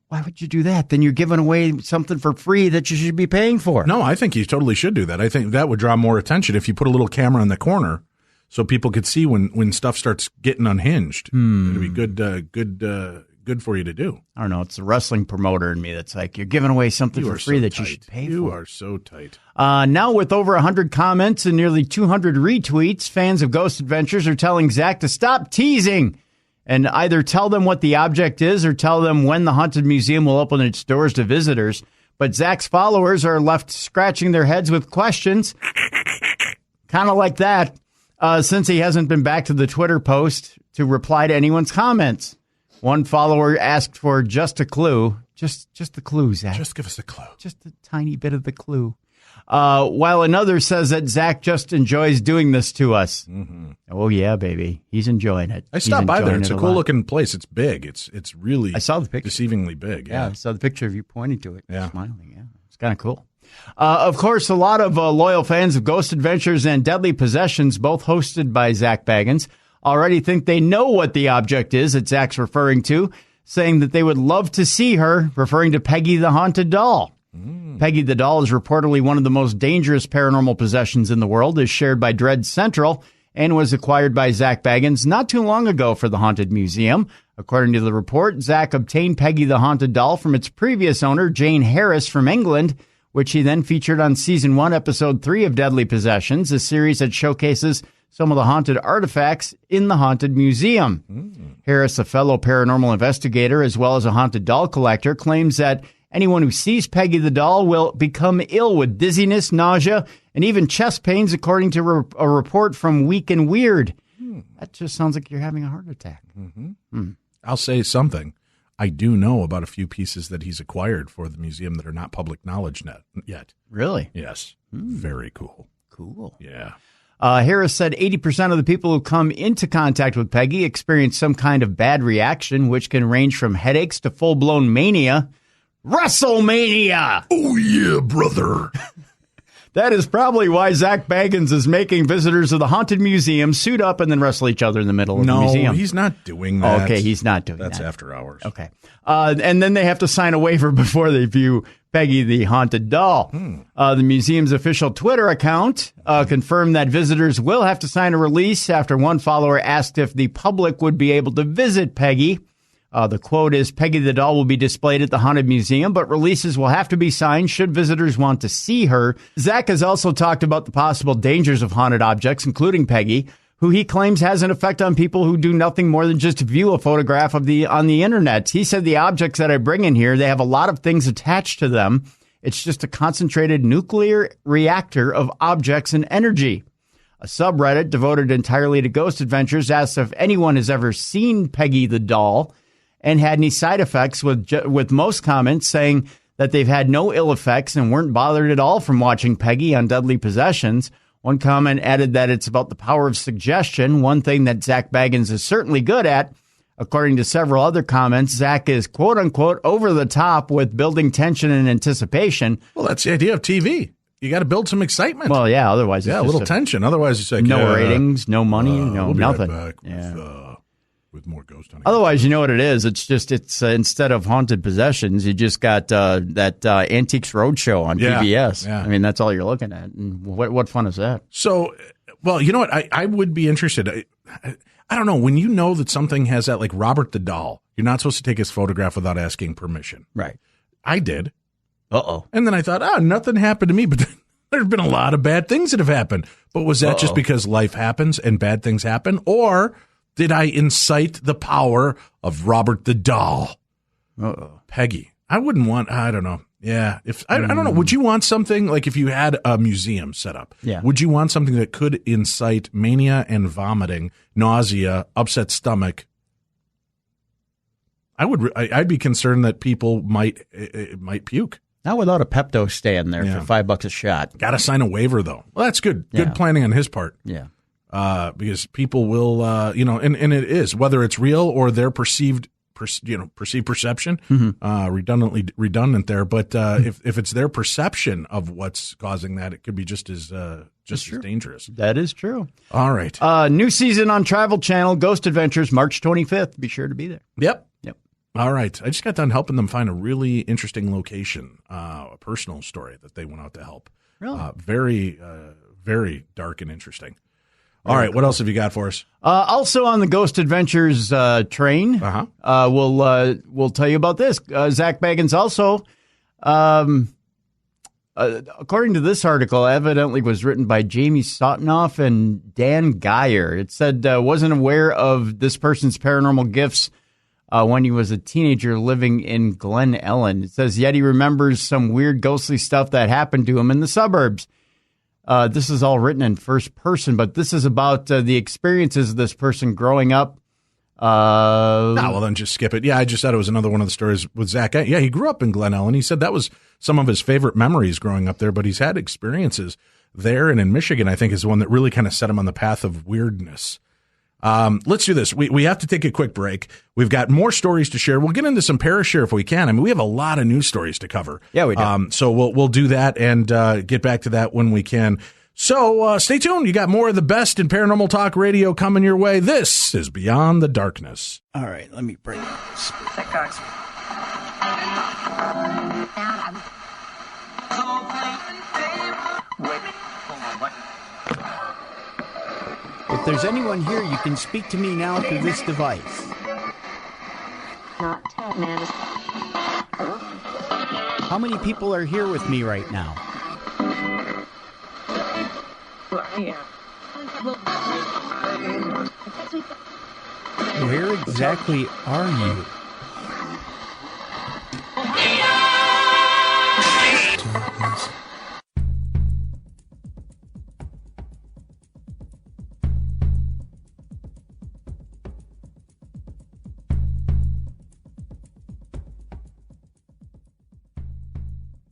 Why would you do that? Then you're giving away something for free that you should be paying for. No, I think you totally should do that. I think that would draw more attention if you put a little camera in the corner so people could see when stuff starts getting unhinged. It'd be good for you to do. I don't know. It's the wrestling promoter in me that's like, you're giving away something for free that you should pay for. You are so tight. Now with over 100 comments and nearly 200 retweets, fans of Ghost Adventures are telling Zach to stop teasing and either tell them what the object is or tell them when the haunted museum will open its doors to visitors. But Zach's followers are left scratching their heads with questions, kind of like that, since he hasn't been back to the Twitter post to reply to anyone's comments. One follower asked for just a clue. Just the clue, Zach. Just give us a clue. Just a tiny bit of the clue. While another says that Zach just enjoys doing this to us. Mm-hmm. Oh, yeah, baby. He's enjoying it. I stopped by there. It's a cool-looking place. It's big. It's really I saw the picture. Deceivingly big. Yeah, I saw the picture of you pointing to it. Yeah. Smiling. Yeah, it's kind of cool. Of course, a lot of loyal fans of Ghost Adventures and Deadly Possessions, both hosted by Zach Baggins, already think they know what the object is that Zach's referring to, saying that they would love to see her, referring to Peggy the Haunted Doll. Peggy the Doll is reportedly one of the most dangerous paranormal possessions in the world, is shared by Dread Central, and was acquired by Zak Bagans not too long ago for the Haunted Museum. According to the report, Zak obtained Peggy the Haunted Doll from its previous owner, Jane Harris from England, which he then featured on Season 1, Episode 3 of Deadly Possessions, a series that showcases some of the haunted artifacts in the Haunted Museum. Harris, a fellow paranormal investigator as well as a haunted doll collector, claims that anyone who sees Peggy the doll will become ill with dizziness, nausea, and even chest pains, according to a report from Week and Weird. That just sounds like you're having a heart attack. I'll say something. I do know about a few pieces that he's acquired for the museum that are not public knowledge yet. Really? Yes. Very cool. Cool. Yeah. Harris said 80% of the people who come into contact with Peggy experience some kind of bad reaction, which can range from headaches to full-blown mania. WrestleMania! Oh, yeah, brother. That is probably why Zak Bagans is making visitors of the Haunted Museum suit up and then wrestle each other in the middle of the museum. No, he's not doing that. Okay, he's not doing That's that. after hours. Okay. And then they have to sign a waiver before they view Peggy the Haunted Doll. The museum's official Twitter account confirmed that visitors will have to sign a release after one follower asked if the public would be able to visit Peggy. The quote is, Peggy the doll will be displayed at the Haunted Museum, but releases will have to be signed should visitors want to see her. Zak has also talked about the possible dangers of haunted objects, including Peggy, who he claims has an effect on people who do nothing more than just view a photograph on the internet. He said the objects that I bring in here, they have a lot of things attached to them. It's just a concentrated nuclear reactor of objects and energy. A subreddit devoted entirely to ghost adventures asks if anyone has ever seen Peggy the doll and had any side effects, with most comments saying that they've had no ill effects and weren't bothered at all from watching Peggy on Deadly Possessions. One comment added that it's about the power of suggestion, one thing that Zak Bagans is certainly good at. According to several other comments, Zak is quote-unquote over the top with building tension and anticipation. Well, that's the idea of TV. You got to build some excitement. Well, yeah, otherwise it's a little tension. Otherwise it's like no ratings, no money, no nothing. Right back with more ghost hunting. Otherwise, you know what it is. It's instead of Haunted Possessions, you just got that Antiques Roadshow on PBS. Yeah. I mean, that's all you're looking at. And what fun is that? So, well, you know what? I would be interested. I don't know. When you know that something has that, like Robert the Doll, you're not supposed to take his photograph without asking permission. Right. I did. Uh-oh. And then I thought, nothing happened to me, but there's been a lot of bad things that have happened. But was that just because life happens and bad things happen? Or did I incite the power of Robert the Doll? Peggy. I wouldn't want, I don't know. Yeah. I don't know. Would you want something like if you had a museum set up? Yeah. Would you want something that could incite mania and vomiting, nausea, upset stomach? I'd be concerned that people might puke. Not without a Pepto stand there for $5 a shot. Got to sign a waiver though. Well, that's good. Good planning on his part. Yeah. Because people will, and it is, whether it's real or their perceived perception, redundant there. But if it's their perception of what's causing that, it could be just as dangerous. That is true. All right. New season on Travel Channel, Ghost Adventures, March 25th. Be sure to be there. Yep. All right. I just got done helping them find a really interesting location, a personal story that they went out to help. Really? Very, very dark and interesting. All right, what else have you got for us? Also on the Ghost Adventures train, we'll tell you about this. Zak Bagans also, according to this article, evidently was written by Jamie Sotonoff and Dan Geyer. It said wasn't aware of this person's paranormal gifts when he was a teenager living in Glen Ellen. It says, yet he remembers some weird ghostly stuff that happened to him in the suburbs. This is all written in first person, but this is about the experiences of this person growing up. Well, then just skip it. Yeah, I just said it was another one of the stories with Zach. Yeah, he grew up in Glen Ellen. He said that was some of his favorite memories growing up there, but he's had experiences there and in Michigan, I think, is the one that really kind of set him on the path of weirdness. Let's do this. We have to take a quick break. We've got more stories to share. We'll get into some parashare if we can. I mean, we have a lot of news stories to cover. Yeah, we do. So we'll do that and get back to that when we can. So stay tuned. You got more of the best in paranormal talk radio coming your way. This is Beyond the Darkness. All right, let me bring this. there's anyone here, you can speak to me now through this device. Not 10 minutes. How many people are here with me right now? Where exactly are you?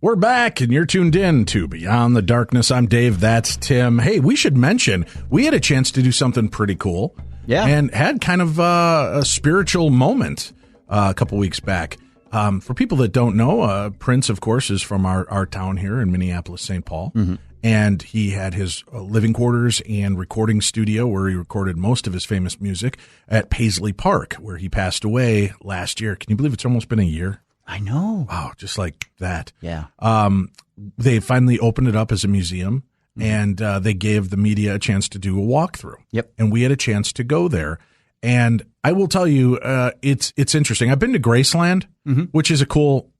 We're back, and you're tuned in to Beyond the Darkness. I'm Dave. That's Tim. Hey, we should mention, we had a chance to do something pretty cool. Yeah. And had kind of a spiritual moment a couple weeks back. For people that don't know, Prince, of course, is from our town here in Minneapolis, St. Paul. Mm-hmm. And he had his living quarters and recording studio where he recorded most of his famous music at Paisley Park, where he passed away last year. Can you believe it's almost been a year? I know. Wow, just like that. Yeah. They finally opened it up as a museum, and they gave the media a chance to do a walkthrough. Yep. And we had a chance to go there. And I will tell you, it's interesting. I've been to Graceland, which is a cool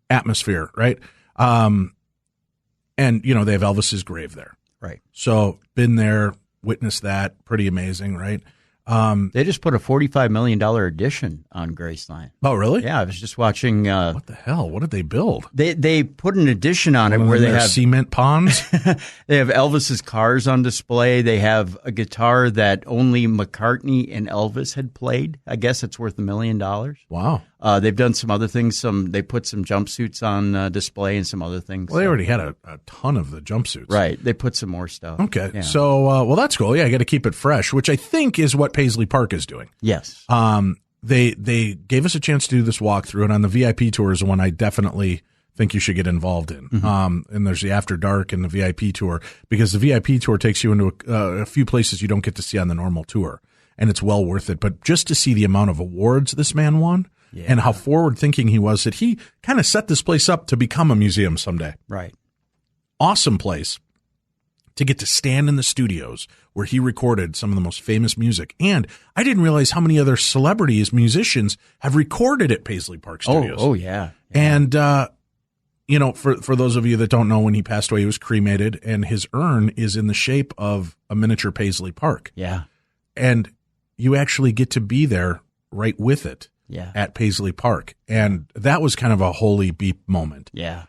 atmosphere, right? And, you know, they have Elvis's grave there. Right. So been there, witnessed that. Pretty amazing, right? They just put a $45 million addition on Graceland. Oh, really? Yeah, I was just watching. What the hell? What did they build? They put an addition on it where they have cement ponds. They have Elvis's cars on display. They have a guitar that only McCartney and Elvis had played. I guess it's worth $1 million. Wow. They've done some other things. They put some jumpsuits on display and some other things. Well, they already had a ton of the jumpsuits. Right. They put some more stuff. Okay. Yeah. So, well, that's cool. Yeah, I got to keep it fresh, which I think is what Paisley Park is doing. Yes. They gave us a chance to do this walkthrough, and on the VIP tour is the one I definitely think you should get involved in. And there's the After Dark and the VIP tour, because the VIP tour takes you into a few places you don't get to see on the normal tour, and it's well worth it. But just to see the amount of awards this man won, and how forward-thinking he was, that he kind of set this place up to become a museum someday. Right. Awesome place to get to stand in the studios where he recorded some of the most famous music. And I didn't realize how many other celebrities, musicians, have recorded at Paisley Park Studios. Oh yeah. And, you know, for those of you that don't know, when he passed away, he was cremated, and his urn is in the shape of a miniature Paisley Park. Yeah. And you actually get to be there right with it. Yeah. At Paisley Park. And that was kind of a holy beep moment. Yeah.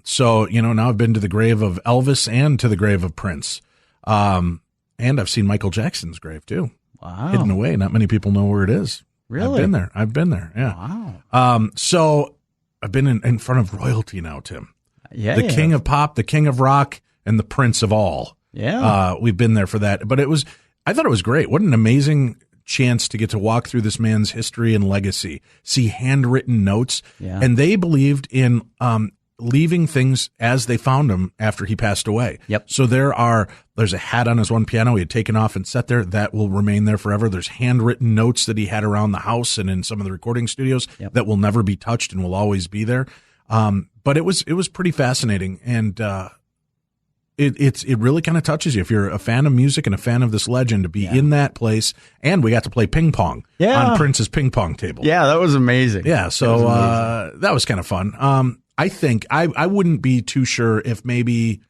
So, you know, now I've been to the grave of Elvis and to the grave of Prince. And I've seen Michael Jackson's grave too. Wow. Hidden away. Not many people know where it is. Really? I've been there. Yeah. Wow. So I've been in front of royalty now, Tim. Yeah. The king of pop, the king of rock, and the prince of all. Yeah. We've been there for that. But I thought it was great. What an amazing chance to get to walk through this man's history and legacy, see handwritten notes. Yeah. And they believed in leaving things as they found them after he passed away. Yep. So there's a hat on his one piano he had taken off and set there that will remain there forever. There's handwritten notes that he had around the house and in some of the recording studios that will never be touched and will always be there. But it was pretty fascinating, and it really kind of touches you if you're a fan of music and a fan of this legend to be in that place. And we got to play ping pong on Prince's ping pong table. Yeah, that was amazing. Yeah, so that was kind of fun. I think I wouldn't be too sure if maybe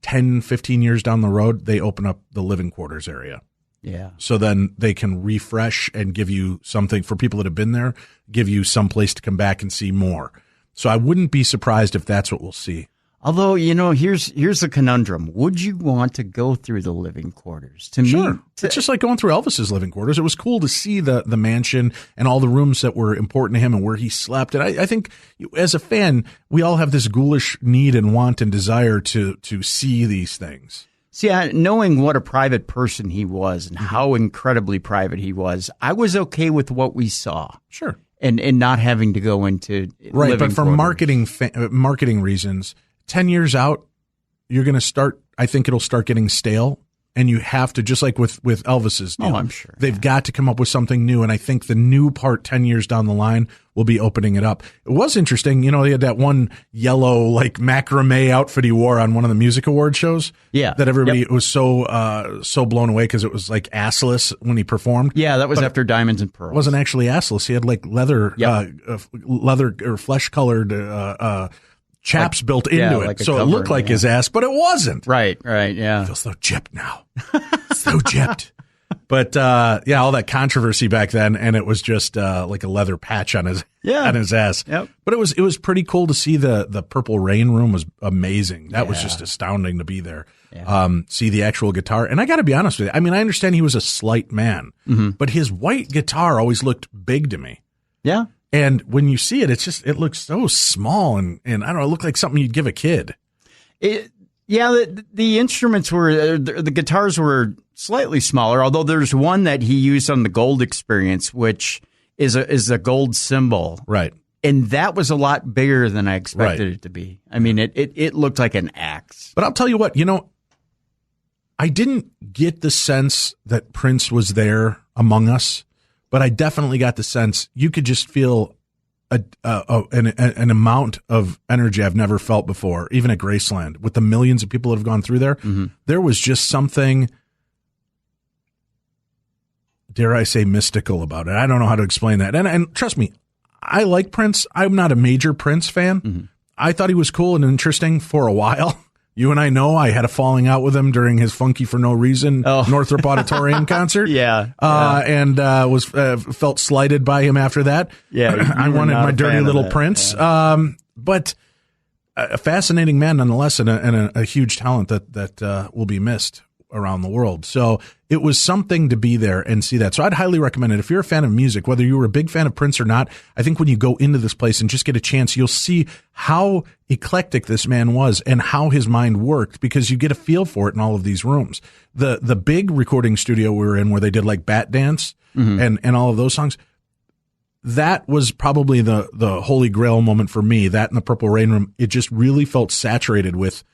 10, 15 years down the road, they open up the living quarters area. Yeah. So then they can refresh and give you something for people that have been there, give you some place to come back and see more. So I wouldn't be surprised if that's what we'll see. Although, you know, here's a conundrum. Would you want to go through the living quarters? To me, it's just like going through Elvis's living quarters. It was cool to see the mansion and all the rooms that were important to him and where he slept. And I think as a fan, we all have this ghoulish need and want and desire to see these things. See, knowing what a private person he was and how incredibly private he was, I was okay with what we saw. Sure. And not having to go into right, but for quarters. marketing reasons, 10 years out, you're going to start. I think it'll start getting stale, and you have to, just like with Elvis's deal, I'm sure. they've got to come up with something new. And I think the new part 10 years down the line will be opening it up. It was interesting. You know, he had that one yellow, like macrame outfit he wore on one of the music award shows. Yeah. That everybody was so blown away because it was like assless when he performed. Yeah, that was after Diamonds and Pearls. It wasn't actually assless. He had like leather or flesh colored chaps built into it. Like so it looked like his ass, but it wasn't. Right, yeah. I feel so gypped now. So gypped. But all that controversy back then, and it was just like a leather patch on his ass. Yep. But it was pretty cool to see the Purple Rain room was amazing. That was just astounding to be there. Yeah. See the actual guitar. And I got to be honest with you. I mean, I understand he was a slight man, but his white guitar always looked big to me. Yeah. And when you see it, it looks so small and I don't know, it looked like something you'd give a kid. The instruments were, the guitars were slightly smaller, although there's one that he used on the Gold Experience, which is a gold cymbal. Right. And that was a lot bigger than I expected it to be. I mean, it looked like an axe. But I'll tell you what, I didn't get the sense that Prince was there among us, but I definitely got the sense you could just feel an amount of energy I've never felt before, even at Graceland, with the millions of people that have gone through there. There was just something, dare I say, mystical about it. I don't know how to explain that. And trust me, I like Prince. I'm not a major Prince fan. I thought he was cool and interesting for a while. You and I know I had a falling out with him during his Funky for No Reason Northrop Auditorium concert. And was felt slighted by him after that. Yeah, I wanted my dirty little Prince. But a fascinating man nonetheless, and a huge talent that will be missed around the world. So it was something to be there and see that. So I'd highly recommend it. If you're a fan of music, whether you were a big fan of Prince or not, I think when you go into this place and just get a chance, you'll see how eclectic this man was and how his mind worked, because you get a feel for it in all of these rooms. The big recording studio we were in, where they did like Bat Dance and all of those songs, that was probably the holy grail moment for me. That and the Purple Rain room, it just really felt saturated with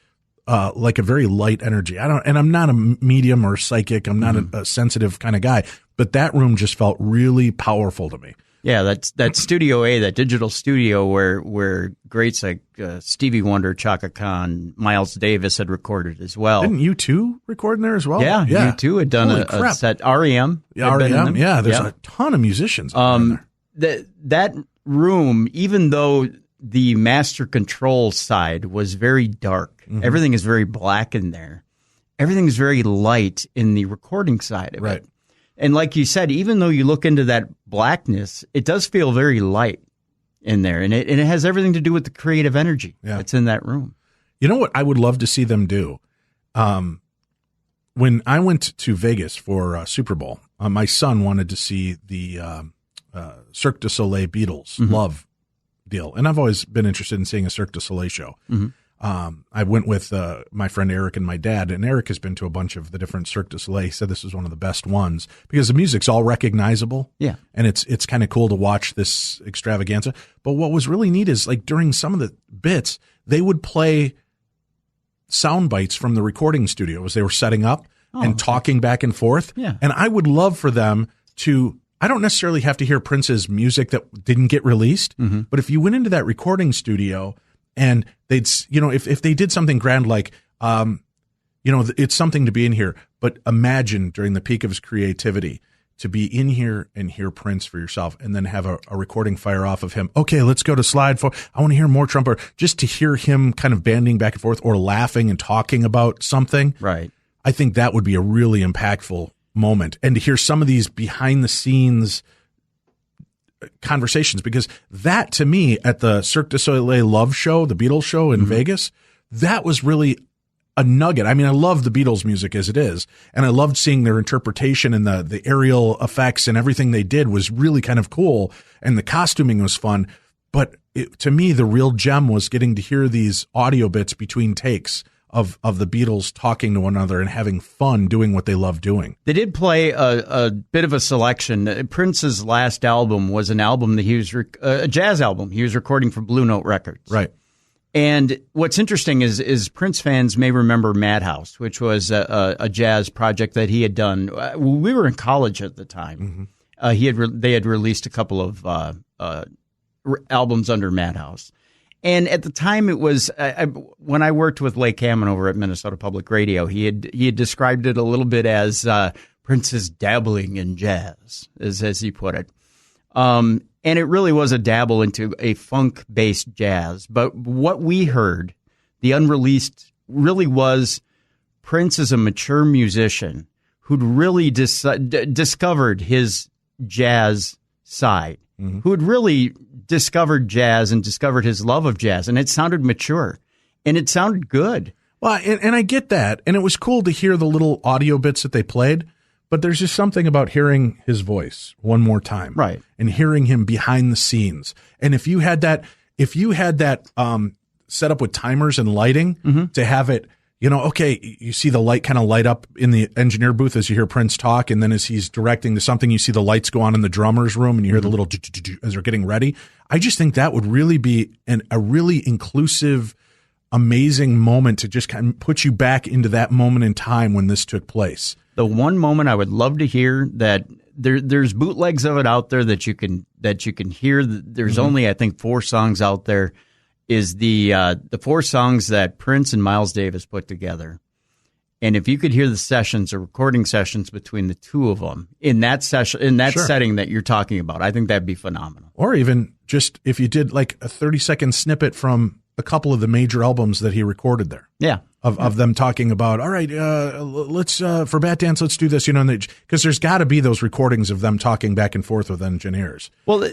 like a very light energy. I'm not a medium or psychic. I'm not a sensitive kind of guy, but that room just felt really powerful to me. Yeah, that Studio A, that digital studio where greats like Stevie Wonder, Chaka Khan, Miles Davis had recorded as well. Didn't U2 record in there as well? Yeah. U2 had done a set. REM. Yeah, REM. Yeah, there's a ton of musicians in there. That room, even though the master control side was very dark, everything is very black in there. Everything is very light in the recording side of it. And like you said, even though you look into that blackness, it does feel very light in there. And it has everything to do with the creative energy that's in that room. You know what I would love to see them do? When I went to Vegas for Super Bowl, my son wanted to see the Cirque du Soleil Beatles Love deal. And I've always been interested in seeing a Cirque du Soleil show. I went with my friend Eric and my dad, and Eric has been to a bunch of the different Cirque du Soleil. He said this was one of the best ones because the music's all recognizable. Yeah. And it's kind of cool to watch this extravaganza. But what was really neat is, like, during some of the bits, they would play sound bites from the recording studio as they were setting up and talking back and forth. Yeah. And I would love for them to, I don't necessarily have to hear Prince's music that didn't get released, but if you went into that recording studio and they'd, if they did something grand, like, it's something to be in here, but imagine during the peak of his creativity to be in here and hear Prince for yourself, and then have a recording fire off of him. Okay, let's go to slide 4. I want to hear more trumpet, just to hear him kind of banding back and forth or laughing and talking about something. Right. I think that would be a really impactful moment, and to hear some of these behind the scenes conversations, because that, to me, at the Cirque du Soleil Love show, the Beatles show in Vegas, that was really a nugget. I mean, I love the Beatles music as it is, and I loved seeing their interpretation, and the aerial effects and everything they did was really kind of cool, and the costuming was fun. But to me, the real gem was getting to hear these audio bits between takes of the Beatles talking to one another and having fun doing what they love doing. They did play a bit of a selection. Prince's last album was an album that he was a jazz album. He was recording for Blue Note Records. Right. And what's interesting is Prince fans may remember Madhouse, which was a jazz project that he had done. We were in college at the time. They had released a couple of albums under Madhouse. And at the time, it was when I worked with Lake Hammond over at Minnesota Public Radio, he had described it a little bit as Prince's dabbling in jazz, as he put it. And it really was a dabble into a funk-based jazz. But what we heard, the unreleased, really was Prince as a mature musician who'd really discovered his jazz side, who had really discovered jazz and discovered his love of jazz. And it sounded mature, and it sounded good. Well, and I get that. And it was cool to hear the little audio bits that they played. But there's just something about hearing his voice one more time, right? And hearing him behind the scenes. And if you had that set up with timers and lighting to have it, okay, you see the light kind of light up in the engineer booth as you hear Prince talk, and then as he's directing to something, you see the lights go on in the drummer's room, and you hear the little as they're getting ready. I just think that would really be a really inclusive, amazing moment to just kind of put you back into that moment in time when this took place. The one moment I would love to hear that there's bootlegs of it out there that you can hear. There's only, I think, 4 songs out there. Is the 4 songs that Prince and Miles Davis put together, and if you could hear the sessions or recording sessions between the two of them in that setting that you're talking about, I think that'd be phenomenal. Or even just if you did like a 30-second snippet from a couple of the major albums that he recorded there. Yeah. Of them talking about, all right, let's for Bat Dance, let's do this, because there's got to be those recordings of them talking back and forth with engineers. Well,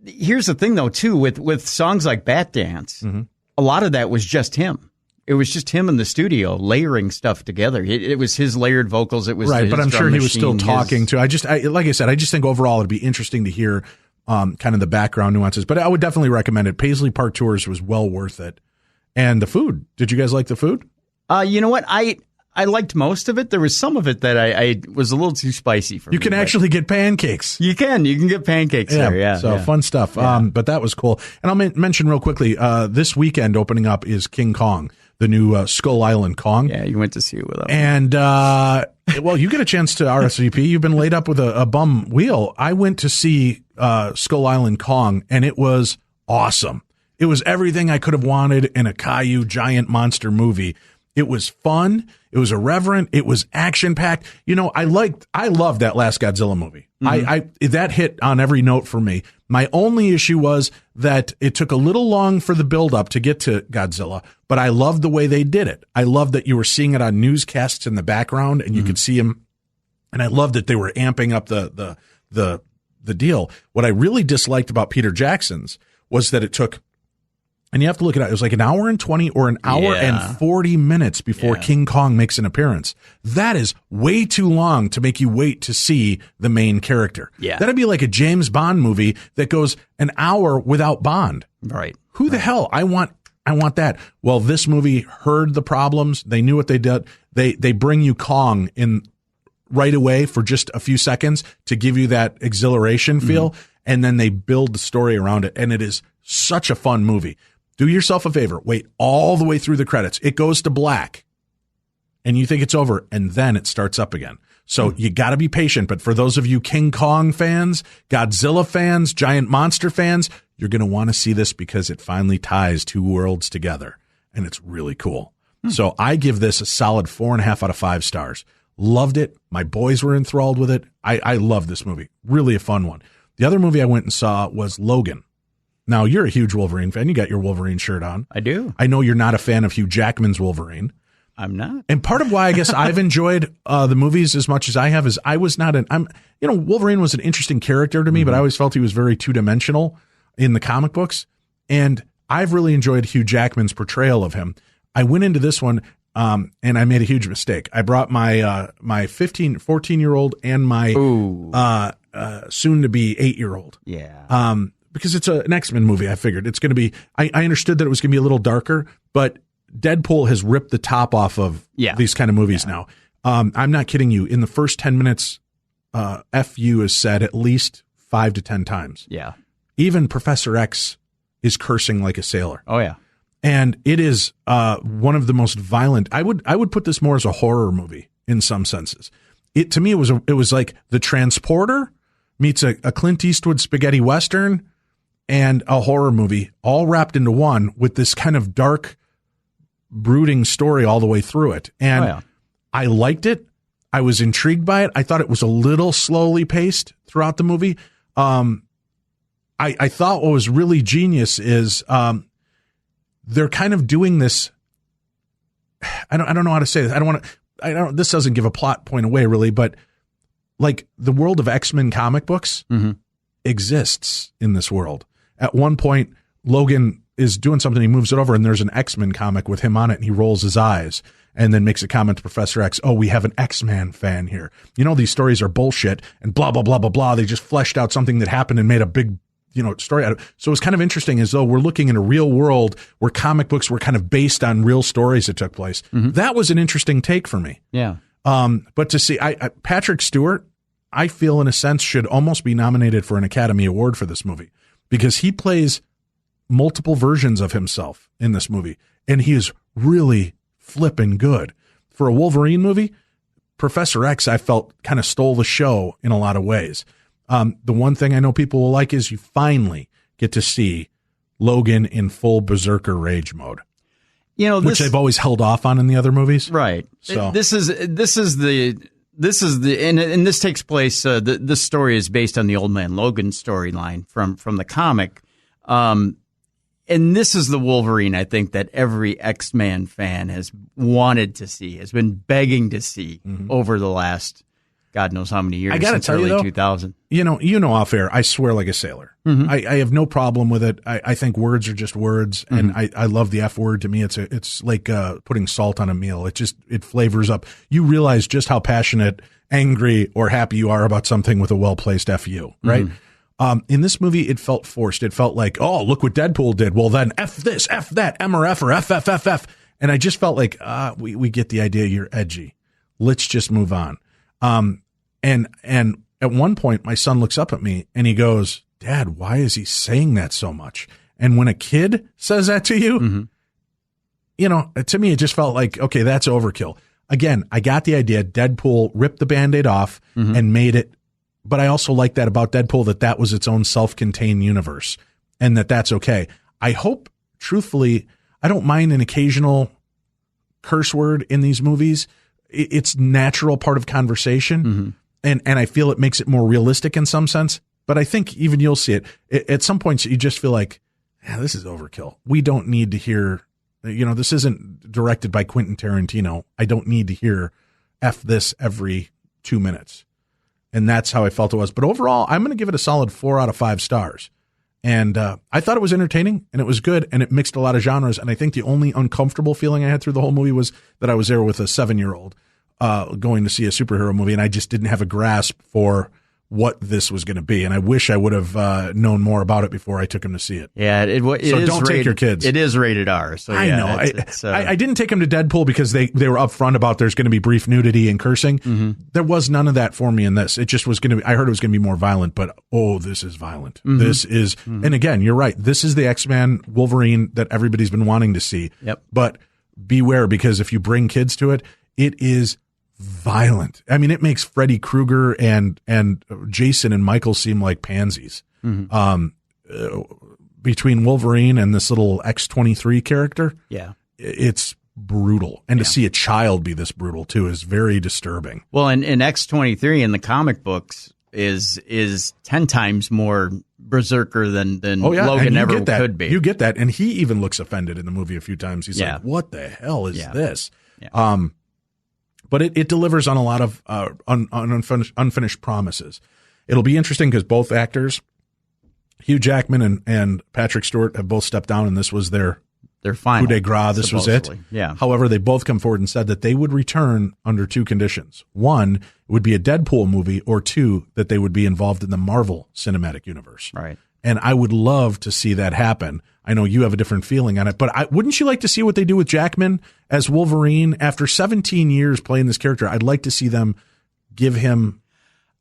here's the thing, though, too, with songs like Bat Dance, a lot of that was just him. It was just him in the studio layering stuff together. It was his layered vocals. It was right, but I'm sure he was still machine, talking too. Like I said, I just think overall it'd be interesting to hear kind of the background nuances. But I would definitely recommend it. Paisley Park Tours was well worth it. And the food. Did you guys like the food? You know what? I liked most of it. There was some of it that I was a little too spicy for me. You can actually get pancakes. You can get pancakes there. Yeah. So fun stuff. Yeah. But that was cool. And I'll mention real quickly, this weekend opening up is King Kong, the new Skull Island Kong. Yeah, you went to see it with us. And, well, you get a chance to RSVP. You've been laid up with a bum wheel. I went to see Skull Island Kong, and it was awesome. It was everything I could have wanted in a Caillou giant monster movie. It was fun. It was irreverent. It was action packed. I loved that last Godzilla movie. That hit on every note for me. My only issue was that it took a little long for the build up to get to Godzilla, but I loved the way they did it. I loved that you were seeing it on newscasts in the background and you could see him. And I loved that they were amping up the deal. What I really disliked about Peter Jackson's was that it took, and you have to look at it, it was like an hour and 20 or an hour and 40 minutes before King Kong makes an appearance. That is way too long to make you wait to see the main character. Yeah. That'd be like a James Bond movie that goes an hour without Bond. Right. Who the hell? I want that. Well, this movie heard the problems. They knew what they did. They bring you Kong in right away for just a few seconds to give you that exhilaration feel. And then they build the story around it. And it is such a fun movie. Do yourself a favor. Wait all the way through the credits. It goes to black and you think it's over and then it starts up again. So you got to be patient. But for those of you King Kong fans, Godzilla fans, giant monster fans, you're going to want to see this because it finally ties 2 worlds together and it's really cool. So I give this a solid 4.5 out of 5 stars. Loved it. My boys were enthralled with it. I love this movie. Really a fun one. The other movie I went and saw was Logan. Now, you're a huge Wolverine fan. You got your Wolverine shirt on. I do. I know you're not a fan of Hugh Jackman's Wolverine. I'm not. And part of why I guess I've enjoyed the movies as much as I have is I was not Wolverine was an interesting character to me, but I always felt he was very two-dimensional in the comic books. And I've really enjoyed Hugh Jackman's portrayal of him. I went into this one and I made a huge mistake. I brought my 14-year-old and my soon-to-be 8-year-old. Yeah. Because it's an X-Men movie, I figured it's going to be. I understood that it was going to be a little darker, but Deadpool has ripped the top off of these kind of movies now. I'm not kidding you. In the first 10 minutes, "FU" is said at least 5 to 10 times. Yeah. Even Professor X is cursing like a sailor. Oh yeah. And it is one of the most violent. I would put this more as a horror movie in some senses. To me, it was like The Transporter meets a Clint Eastwood spaghetti western and a horror movie all wrapped into one with this kind of dark, brooding story all the way through it. And I liked it. I was intrigued by it. I thought it was a little slowly paced throughout the movie. I thought what was really genius is they're kind of doing this. I don't know how to say this. This doesn't give a plot point away really, but like the world of X-Men comic books exists in this world. At one point, Logan is doing something. He moves it over and there's an X-Men comic with him on it and he rolls his eyes and then makes a comment to Professor X. Oh, we have an X-Man fan here. You know, these stories are bullshit and blah, blah, blah, blah, blah. They just fleshed out something that happened and made a big, story out of it. So it's kind of interesting as though we're looking in a real world where comic books were kind of based on real stories that took place. That was an interesting take for me. Yeah. But to see Patrick Stewart, I feel in a sense should almost be nominated for an Academy Award for this movie because he plays multiple versions of himself in this movie. And he is really flipping good. For a Wolverine movie, Professor X, I felt kind of stole the show in a lot of ways. The one thing I know people will like is you finally get to see Logan in full berserker rage mode. Which they've always held off on in the other movies. Right. So this is the and this takes place. This story is based on the Old Man Logan storyline from the comic. And this is the Wolverine, I think, that every X-Men fan has wanted to see, has been begging to see over the last God knows how many years. I got to tell you, though, 2000. Off air, I swear like a sailor. I have no problem with it. I think words are just words, and I love the F word. To me, it's like putting salt on a meal. It flavors up. You realize just how passionate, angry, or happy you are about something with a well-placed FU, right? In this movie, it felt forced. It felt like, oh, look what Deadpool did. Well, then F this, F that, M or F or F, F, F, F. And I just felt like, we get the idea. You're edgy. Let's just move on. And at one point, my son looks up at me and he goes, Dad, why is he saying that so much? And when a kid says that to you, to me, it just felt like, okay, that's overkill. Again, I got the idea. Deadpool ripped the Band-Aid off and made it. But I also like that about Deadpool, that was its own self-contained universe and that's okay. I hope, truthfully, I don't mind an occasional curse word in these movies. It's natural part of conversation. And I feel it makes it more realistic in some sense. But I think even you'll see it. At some points, you just feel like, this is overkill. We don't need to hear, this isn't directed by Quentin Tarantino. I don't need to hear F this every 2 minutes. And that's how I felt it was. But overall, I'm going to give it a solid 4 out of 5 stars. And I thought it was entertaining and it was good and it mixed a lot of genres. And I think the only uncomfortable feeling I had through the whole movie was that I was there with a 7-year-old going to see a superhero movie, and I just didn't have a grasp for what this was going to be. And I wish I would have known more about it before I took him to see it. Yeah, so don't take your kids. It is rated R. So I know. I didn't take him to Deadpool because they were upfront about there's going to be brief nudity and cursing. There was none of that for me in this. It just was going to be, I heard it was going to be more violent, but this is violent. This is, and again, you're right. This is the X-Men Wolverine that everybody's been wanting to see. Yep. But beware, because if you bring kids to it, it is violent. I mean, it makes Freddy Krueger and Jason and Michael seem like pansies. Between Wolverine and this little X23 character, it's brutal. And to see a child be this brutal too is very disturbing. Well, and X23 in the comic books is 10 times more berserker than Logan ever could be. You get that, and he even looks offended in the movie a few times. He's like, "What the hell is this?" Yeah. But it delivers on a lot of unfinished promises. It'll be interesting because both actors, Hugh Jackman and Patrick Stewart, have both stepped down, and this was their final coup de grace. This was it. Yeah. However, they both come forward and said that they would return under 2 conditions. 1, it would be a Deadpool movie, or 2, that they would be involved in the Marvel Cinematic Universe. Right. And I would love to see that happen. I know you have a different feeling on it, but wouldn't you like to see what they do with Jackman as Wolverine after 17 years playing this character? I'd like to see them give him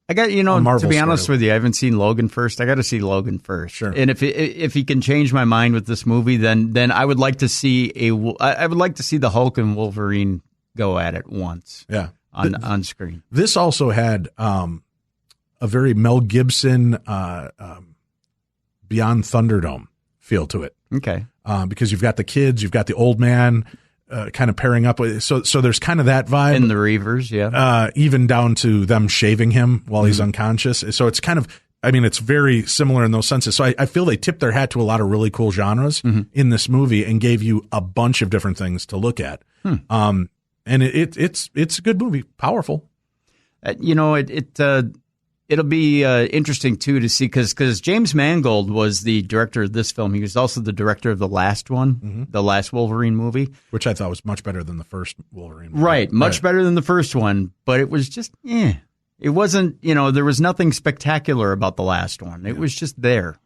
I got, to be honest with you, I haven't seen Logan first. I got to see Logan first. Sure. And if he can change my mind with this movie, then I would like to see the Hulk and Wolverine go at it once. Yeah. On screen. This also had a very Mel Gibson Beyond Thunderdome feel to it. Okay. Because you've got the kids, you've got the old man kind of pairing up with, so there's kind of that vibe. And the Reavers, yeah. Even down to them shaving him while he's unconscious. So it's kind of, it's very similar in those senses. So I feel they tipped their hat to a lot of really cool genres in this movie and gave you a bunch of different things to look at. And it's a good movie, powerful. It'll be interesting, too, to see, because James Mangold was the director of this film. He was also the director of the last one, the last Wolverine movie. Which I thought was much better than the first Wolverine movie. Right, much better than the first one, but it was just, It wasn't, there was nothing spectacular about the last one. It was just there.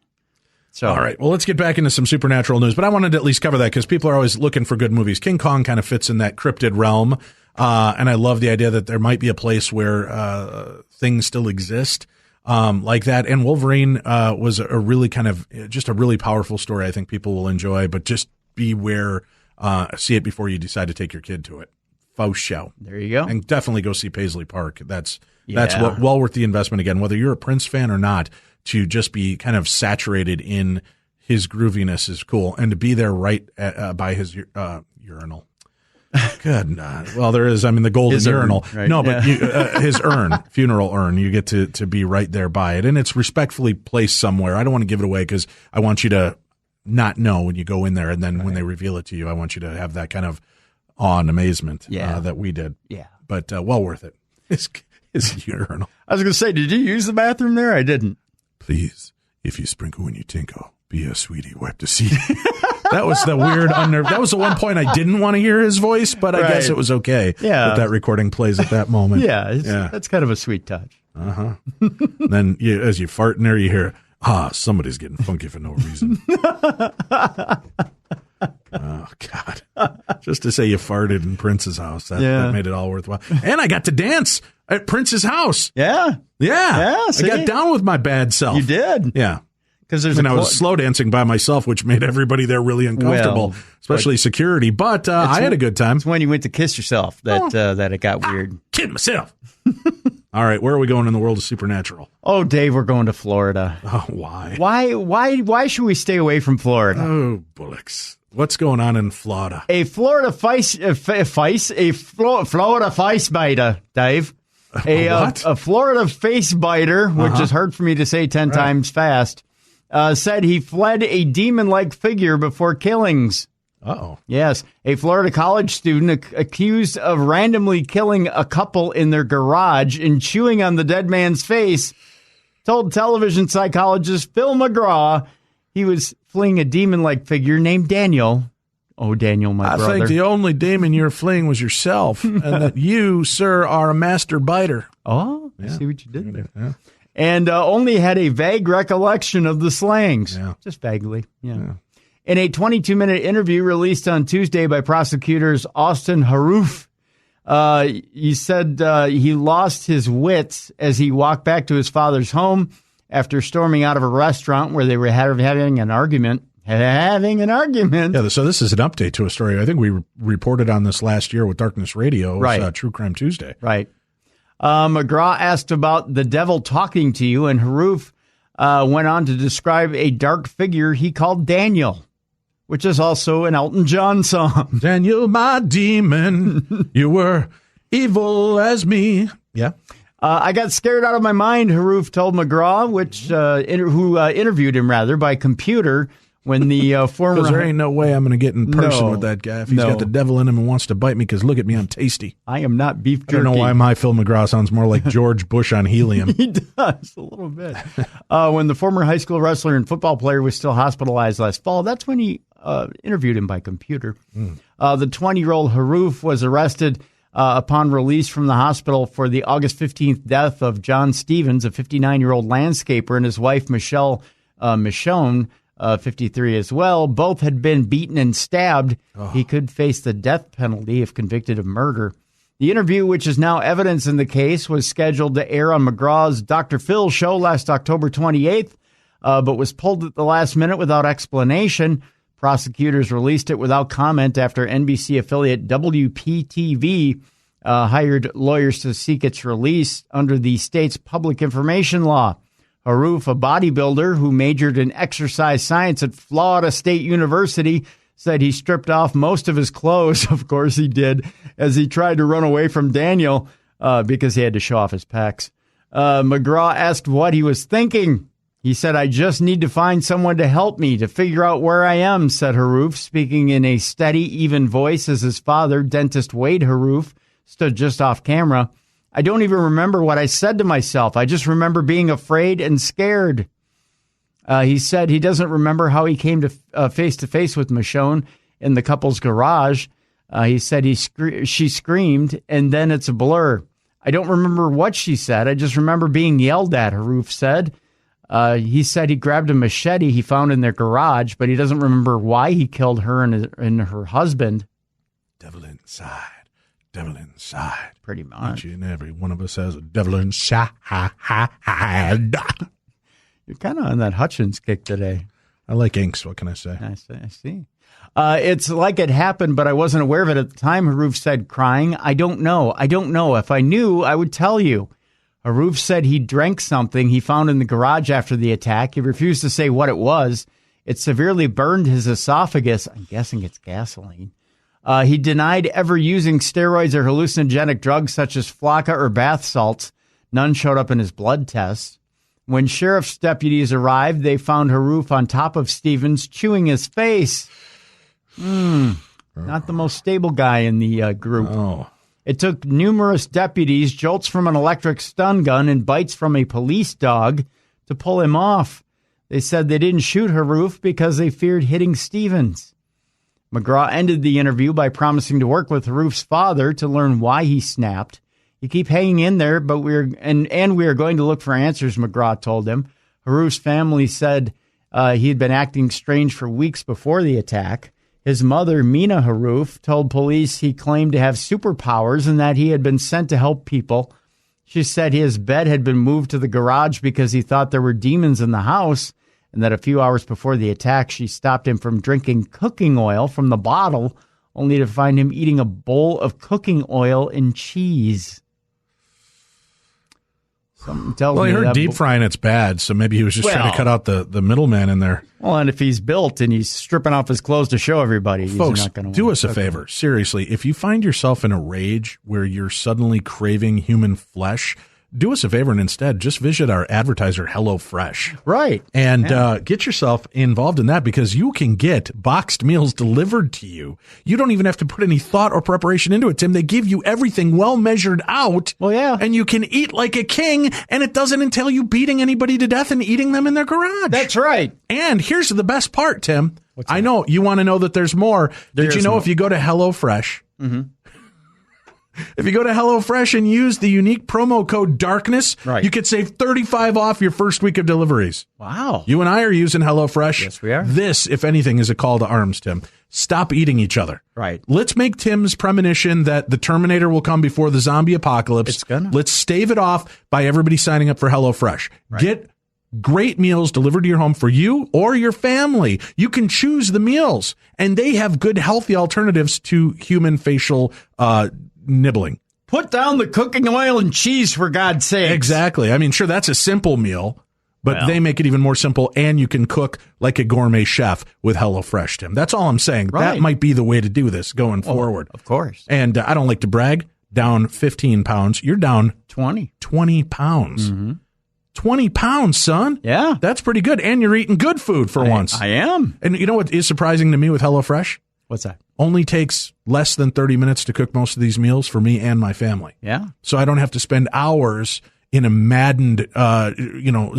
So, all right, well, let's get back into some supernatural news, but I wanted to at least cover that because people are always looking for good movies. King Kong kind of fits in that cryptid realm. And I love the idea that there might be a place where things still exist like that. And Wolverine was a really kind of just a really powerful story I think people will enjoy, but just beware, see it before you decide to take your kid to it. Faux show. There you go. And definitely go see Paisley Park. That's well worth the investment again, whether you're a Prince fan or not, to just be kind of saturated in his grooviness is cool. And to be there right by his urinal. Good night. Well, there is. The golden his urinal. Urn, right? No, but his funeral urn. You get to be right there by it, and it's respectfully placed somewhere. I don't want to give it away because I want you to not know when you go in there, and then when they reveal it to you, I want you to have that kind of awe and amazement that we did. Yeah, but well worth it. His urinal. I was going to say, did you use the bathroom there? I didn't. Please, if you sprinkle when you tinkle, be a sweetie, wipe the seat. That was the weird That was the one point I didn't want to hear his voice, but I guess it was okay that recording plays at that moment. That's kind of a sweet touch. Then as you fart in there, you hear, somebody's getting funky for no reason. Oh, God. Just to say you farted in Prince's house, that made it all worthwhile. And I got to dance at Prince's house. Yeah. I got down with my bad self. You did? Yeah. Because I was slow dancing by myself, which made everybody there really uncomfortable, especially security. But I had a good time. It's when you went to kiss yourself that it got weird. Kidding myself. All right, where are we going in the world of supernatural? Oh, Dave, we're going to Florida. Oh, why? Why should we stay away from Florida? Oh, bullocks. What's going on in Florida? A Florida Florida face biter, Dave. A Florida face biter, which is hard for me to say 10 times fast. Said he fled a demon-like figure before killings. Uh-oh. Yes. A Florida college student accused of randomly killing a couple in their garage and chewing on the dead man's face told television psychologist Phil McGraw he was fleeing a demon-like figure named Daniel. Oh, Daniel, my brother. I think the only demon you're fleeing was yourself, and that you, sir, are a master biter. Oh, I see what you did there. Yeah. And only had a vague recollection of the slangs. Yeah. Just vaguely. Yeah. In a 22-minute interview released on Tuesday by prosecutors Austin Haroof, he said he lost his wits as he walked back to his father's home after storming out of a restaurant where they were having an argument. Yeah, so this is an update to a story. I think we reported on this last year with Darkness Radio. It was, True Crime Tuesday. Right. McGraw asked about the devil talking to you, and Haroof went on to describe a dark figure he called Daniel, which is also an Elton John song. Daniel, my demon, you were evil as me. Yeah. I got scared out of my mind, Haroof told McGraw, who interviewed him by computer. When the former... Because there ain't no way I'm going to get in person with that guy if he's got the devil in him and wants to bite me, because look at me, I'm tasty. I am not beef jerky. I don't know why my Phil McGraw sounds more like George Bush on helium. He does, a little bit. When the former high school wrestler and football player was still hospitalized last fall, that's when he interviewed him by computer. The 20-year-old Haroof was arrested upon release from the hospital for the August 15th death of John Stevens, a 59-year-old landscaper, and his wife, Michelle Michonne, 53 as well. Both had been beaten and stabbed. He could face the death penalty if convicted of murder. The interview, which is now evidence in the case, was scheduled to air on McGraw's Dr. Phil show last October 28th, but was pulled at the last minute without explanation. Prosecutors released it without comment after NBC affiliate WPTV hired lawyers to seek its release under the state's public information law. Haruf, a bodybuilder who majored in exercise science at Florida State University, said he stripped off most of his clothes. Of course he did, as he tried to run away from Daniel because he had to show off his pecs. McGraw asked what he was thinking. He said, "I just need to find someone to help me to figure out where I am," said Haruf, speaking in a steady, even voice as his father, dentist Wade Haruf, stood just off camera. "I don't even remember what I said to myself. I just remember being afraid and scared." He said he doesn't remember how he came to face-to-face with Michonne in the couple's garage. He said she screamed, and then it's a blur. "I don't remember what she said. I just remember being yelled at," Haruf said. He said he grabbed a machete he found in their garage, but he doesn't remember why he killed her and her husband. Devil inside. Devil inside. Pretty much. Each and every one of us has a devil inside. You're kind of on that Hutchins kick today. I like inks. What can I say? I see. It's like it happened, but I wasn't aware of it at the time, Haruf said, crying. I don't know. If I knew, I would tell you." Haruf said he drank something he found in the garage after the attack. He refused to say what it was. It severely burned his esophagus. I'm guessing it's gasoline. He denied ever using steroids or hallucinogenic drugs such as Flocka or bath salts. None showed up in his blood tests. When sheriff's deputies arrived, they found Haruf on top of Stevens, chewing his face. Not the most stable guy in the group. Oh. It took numerous deputies, jolts from an electric stun gun, and bites from a police dog to pull him off. They said they didn't shoot Haruf because they feared hitting Stevens. McGraw ended the interview by promising to work with Haruf's father to learn why he snapped. "You keep hanging in there, but we are going to look for answers," McGraw told him. Haruf's family said he had been acting strange for weeks before the attack. His mother, Mina Haruf, told police he claimed to have superpowers and that he had been sent to help people. She said his bed had been moved to the garage because he thought there were demons in the house, and that a few hours before the attack, she stopped him from drinking cooking oil from the bottle, only to find him eating a bowl of cooking oil and cheese. Something tells Well, me he heard that deep frying it's bad, so maybe he was just trying to cut out the middleman in there. Well, and if he's built and he's stripping off his clothes to show everybody, Folks, he's not going to do us a favor. Seriously, if you find yourself in a rage where you're suddenly craving human flesh, do us a favor and instead just visit our advertiser, HelloFresh. Right. And get yourself involved in that, because you can get boxed meals delivered to you. You don't even have to put any thought or preparation into it, Tim. They give you everything well measured out. Well, yeah. And you can eat like a king, and it doesn't entail you beating anybody to death and eating them in their garage. That's right. And here's the best part, Tim. I know you want to know that there's more. Did you know if you go to HelloFresh, if you go to HelloFresh and use the unique promo code DARKNESS, right, you could save 35 off your first week of deliveries. Wow. You and I are using HelloFresh. Yes, we are. This, if anything, is a call to arms, Tim. Stop eating each other. Right. Let's make Tim's premonition that the Terminator will come before the zombie apocalypse. It's gonna. Let's stave it off by everybody signing up for HelloFresh. Right. Get great meals delivered to your home for you or your family. You can choose the meals, and they have good, healthy alternatives to human facial nibbling. Put down the cooking oil and cheese, for God's sake. Exactly. I mean, sure, that's a simple meal, but they make it even more simple, and you can cook like a gourmet chef with HelloFresh, Tim. That's all I'm saying. Right. That might be the way to do this going forward. Of course. And I don't like to brag. Down 15 pounds. You're down 20 pounds. 20 pounds, son. Yeah. That's pretty good. And you're eating good food for once. I am. And you know what is surprising to me with HelloFresh? What's that? Only takes less than 30 minutes to cook most of these meals for me and my family. Yeah. So I don't have to spend hours in a maddened,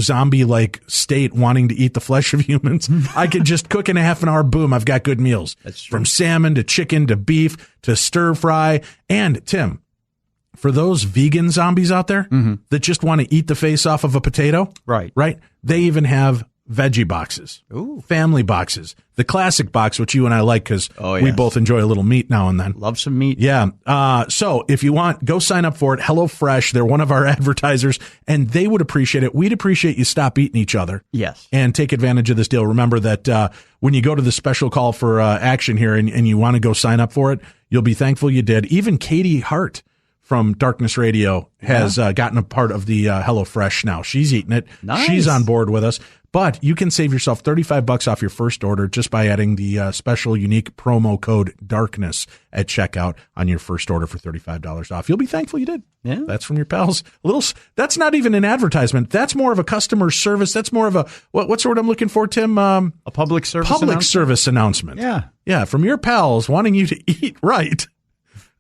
zombie-like state wanting to eat the flesh of humans. I could just cook in a half an hour. Boom, I've got good meals. That's true. From salmon to chicken to beef to stir fry. And Tim, for those vegan zombies out there that just want to eat the face off of a potato, right? They even have veggie boxes, Ooh. family boxes, the classic box, which you and I like because we both enjoy a little meat now and then. Love some meat. Yeah. So if you want, go sign up for it. HelloFresh, they're one of our advertisers, and they would appreciate it. We'd appreciate you stop eating each other. Yes. And take advantage of this deal. Remember that when you go to the special call for action here and you want to go sign up for it, you'll be thankful you did. Even Katie Hart from Darkness Radio has gotten a part of the HelloFresh now. She's eating it. Nice. She's on board with us. But you can save yourself $35 off your first order just by adding the special unique promo code DARKNESS at checkout on your first order for $35 off. You'll be thankful you did. Yeah. That's from your pals. That's not even an advertisement. That's more of a customer service. That's more of a, what's the word I'm looking for, Tim? A public service announcement. Yeah. Yeah. From your pals wanting you to eat right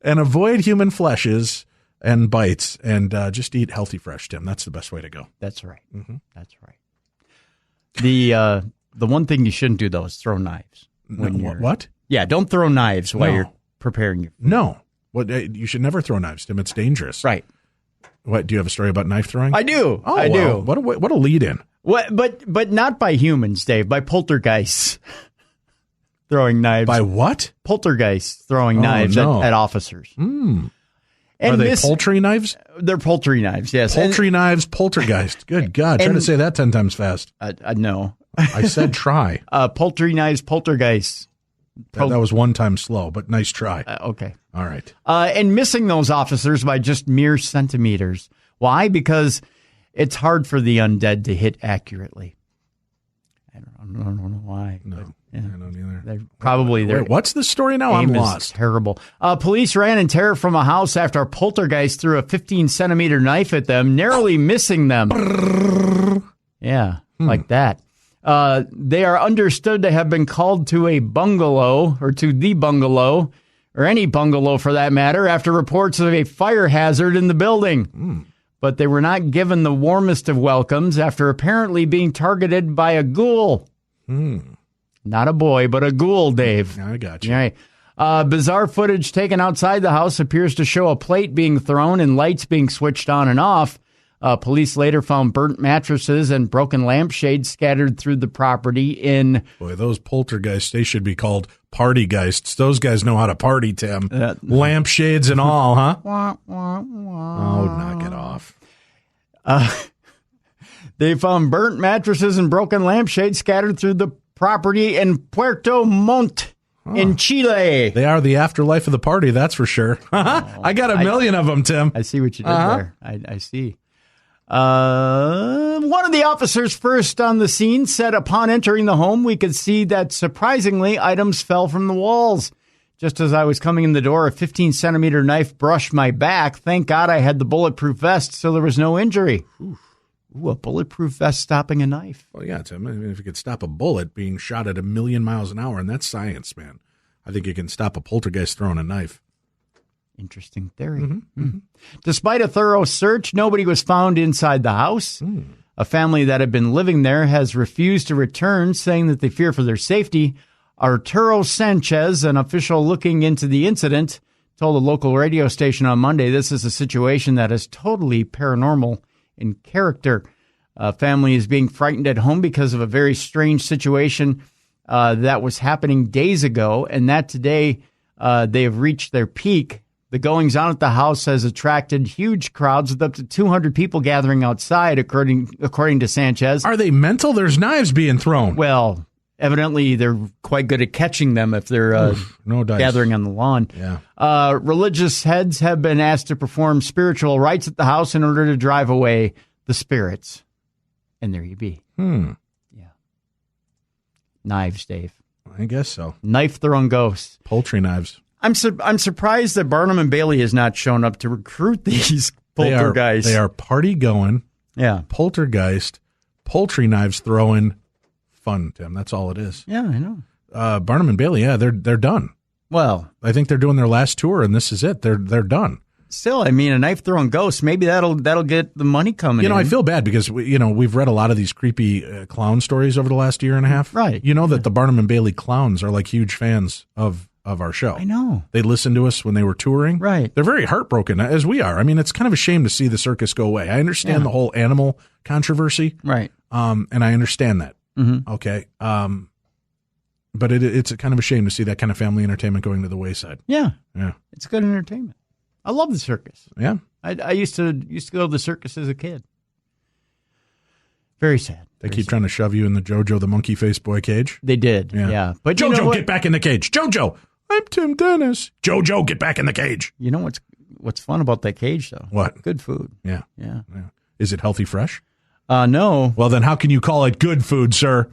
and avoid human fleshes and bites and just eat healthy, fresh, Tim. That's the best way to go. That's right. Mm-hmm. That's right. The one thing you shouldn't do, though, is throw knives. What? Yeah, don't throw knives while you're preparing your food. No. You should never throw knives, Tim. It's dangerous. Right. What, do you have a story about knife throwing? I do. Oh, I do. What a lead in. What? But not by humans, Dave. By poltergeists throwing knives. By what? Poltergeists throwing knives at officers. Mm. Are they poultry knives? They're poultry knives, yes. Poultry knives, poltergeist. Good God. Try to say that 10 times fast. No. I said try. Poultry knives, poltergeists. That was one time slow, but nice try. Okay. All right. And missing those officers by just mere centimeters. Why? Because it's hard for the undead to hit accurately. I don't know why. No, but, yeah. I don't either. They're what's the story now? I'm lost. Terrible. Police ran in terror from a house after a poltergeist threw a 15-centimeter knife at them, narrowly missing them. Yeah, like that. They are understood to have been called to a bungalow, or to the bungalow, or any bungalow for that matter, after reports of a fire hazard in the building. But they were not given the warmest of welcomes after apparently being targeted by a ghoul. Not a boy, but a ghoul, Dave. I got you. Right. Bizarre footage taken outside the house appears to show a plate being thrown and lights being switched on and off. Police later found burnt mattresses and broken lampshades scattered through the property in... Boy, those poltergeists, they should be called partygeists. Those guys know how to party, Tim. Lampshades and all, huh? Oh, knock it off. They found burnt mattresses and broken lampshades scattered through the property in Puerto Montt in Chile. They are the afterlife of the party, that's for sure. I got a million of them, Tim. I see what you did there. I see. One of the officers first on the scene said upon entering the home, we could see that surprisingly items fell from the walls. Just as I was coming in the door, a 15-centimeter knife brushed my back. Thank God I had the bulletproof vest, so there was no injury. Ooh, a bulletproof vest stopping a knife. Well, yeah, Tim. I mean, if you could stop a bullet being shot at 1,000,000 miles an hour, and that's science, man. I think you can stop a poltergeist throwing a knife. Interesting theory. Despite a thorough search, nobody was found inside the house. A family that had been living there has refused to return, saying that they fear for their safety. Arturo Sanchez, an official looking into the incident, told a local radio station on Monday this is a situation that is totally paranormal in character. Family is being frightened at home because of a very strange situation that was happening days ago, and that today they have reached their peak. The goings-on at the house has attracted huge crowds with up to 200 people gathering outside, according to Sanchez. Are they mental? There's knives being thrown. Well, evidently they're quite good at catching them if they're no dice. Gathering on the lawn. Yeah. Religious heads have been asked to perform spiritual rites at the house in order to drive away the spirits. And there you be. Yeah. Knives, Dave. I guess so. Knife-throwing ghosts. Poultry knives. I'm surprised that Barnum and Bailey has not shown up to recruit these poltergeists. They are party going. Yeah. Poltergeist, poultry knives throwing. Fun, Tim. That's all it is. Yeah, I know. Barnum and Bailey, yeah, they're done. Well, I think they're doing their last tour, and this is it. They're done. Still, I mean, a knife-throwing ghost, maybe that'll get the money coming in. I feel bad because, we've read a lot of these creepy clown stories over the last year and a half. Right. You know that the Barnum and Bailey clowns are like huge fans of our show. I know. They listened to us when they were touring. Right. They're very heartbroken, as we are. I mean, it's kind of a shame to see the circus go away. I understand the whole animal controversy. Right. And I understand that. Okay. But it's a kind of a shame to see that kind of family entertainment going to the wayside. Yeah. Yeah. It's good entertainment. I love the circus. Yeah. I used to go to the circus as a kid. Very sad. They keep trying to shove you in the JoJo the monkey face boy cage. They did. Yeah. But JoJo, you know get back in the cage. JoJo, I'm Tim Dennis. JoJo, get back in the cage. You know what's fun about that cage, though? What? Good food. Yeah. Yeah. Is it healthy fresh? No. Well, then how can you call it good food, sir?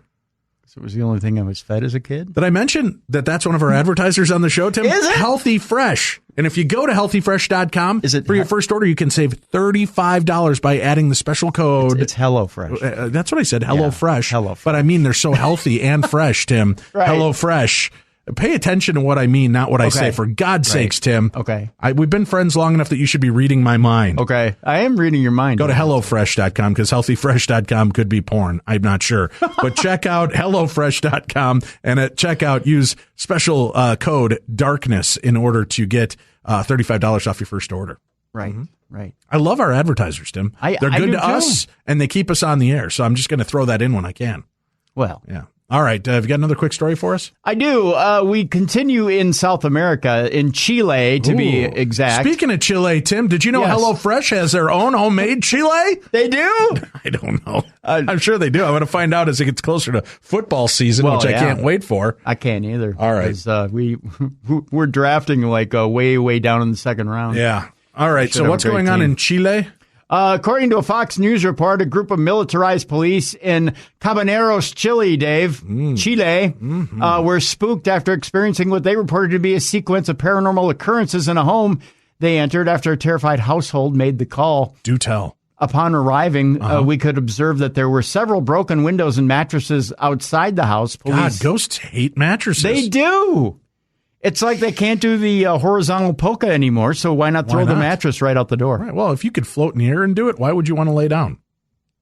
So it was the only thing I was fed as a kid. Did I mention that that's one of our advertisers on the show, Tim? Is it? Healthy Fresh. And if you go to healthyfresh.com, for your first order, you can save $35 by adding the special code. It's HelloFresh. That's what I said, HelloFresh. HelloFresh. But I mean, they're so healthy and fresh, Tim. Right. HelloFresh. Pay attention to what I mean, not what I say. For God's sakes, Tim. Okay. We've been friends long enough that you should be reading my mind. Okay. I am reading your mind. Go to HelloFresh.com because HealthyFresh.com could be porn. I'm not sure. But check out HelloFresh.com and at checkout, use special code DARKNESS in order to get $35 off your first order. Right. Right. I love our advertisers, Tim. They're good to us and they keep us on the air. So I'm just going to throw that in when I can. Well. Yeah. All right. Have you got another quick story for us? I do. We continue in South America, in Chile, to be exact. Speaking of Chile, Tim, did you know HelloFresh has their own homemade Chile? They do? I don't know. I'm sure they do. I'm going to find out as it gets closer to football season, which I can't wait for. I can't either. All right. We're drafting like way, way down in the second round. Yeah. All right. So what's going on in Chile? According to a Fox News report, a group of militarized police in Cabaneros, Chile, Chile, were spooked after experiencing what they reported to be a sequence of paranormal occurrences in a home they entered after a terrified household made the call. Do tell. Upon arriving, we could observe that there were several broken windows and mattresses outside the house. God, ghosts hate mattresses. They do. It's like they can't do the horizontal polka anymore, so why not throw the mattress right out the door? Right. Well, if you could float in the air and do it, why would you want to lay down?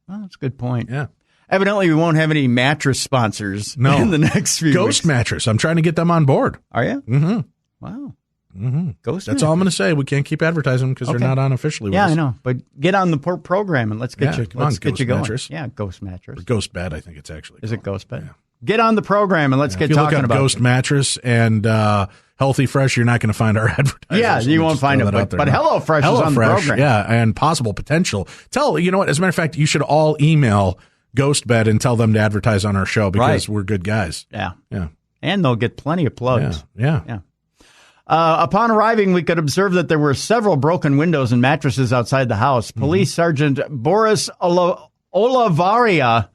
Well, that's a good point. Yeah. Evidently, we won't have any mattress sponsors in the next few Ghost weeks. Mattress. I'm trying to get them on board. Are you? Mm-hmm. Wow. Mm-hmm. Ghost That's all I'm going to say. We can't keep advertising because they're not on officially with us. I know. But get on the program and let's get you going. Mattress. Yeah, Ghost Mattress. Or Ghost Bed, I think it's actually. Is it Ghost Bed? Yeah. Get on the program and let's get talking about it. If you look up Ghost Mattress and Healthy Fresh, you're not going to find our advertisers. Yeah, you won't find it. But HelloFresh is on the program. Yeah, and possible potential. You know what? As a matter of fact, you should all email Ghostbed and tell them to advertise on our show because we're good guys. Yeah. Yeah. And they'll get plenty of plugs. Yeah. Upon arriving, we could observe that there were several broken windows and mattresses outside the house. Police Sergeant Boris Olivaria,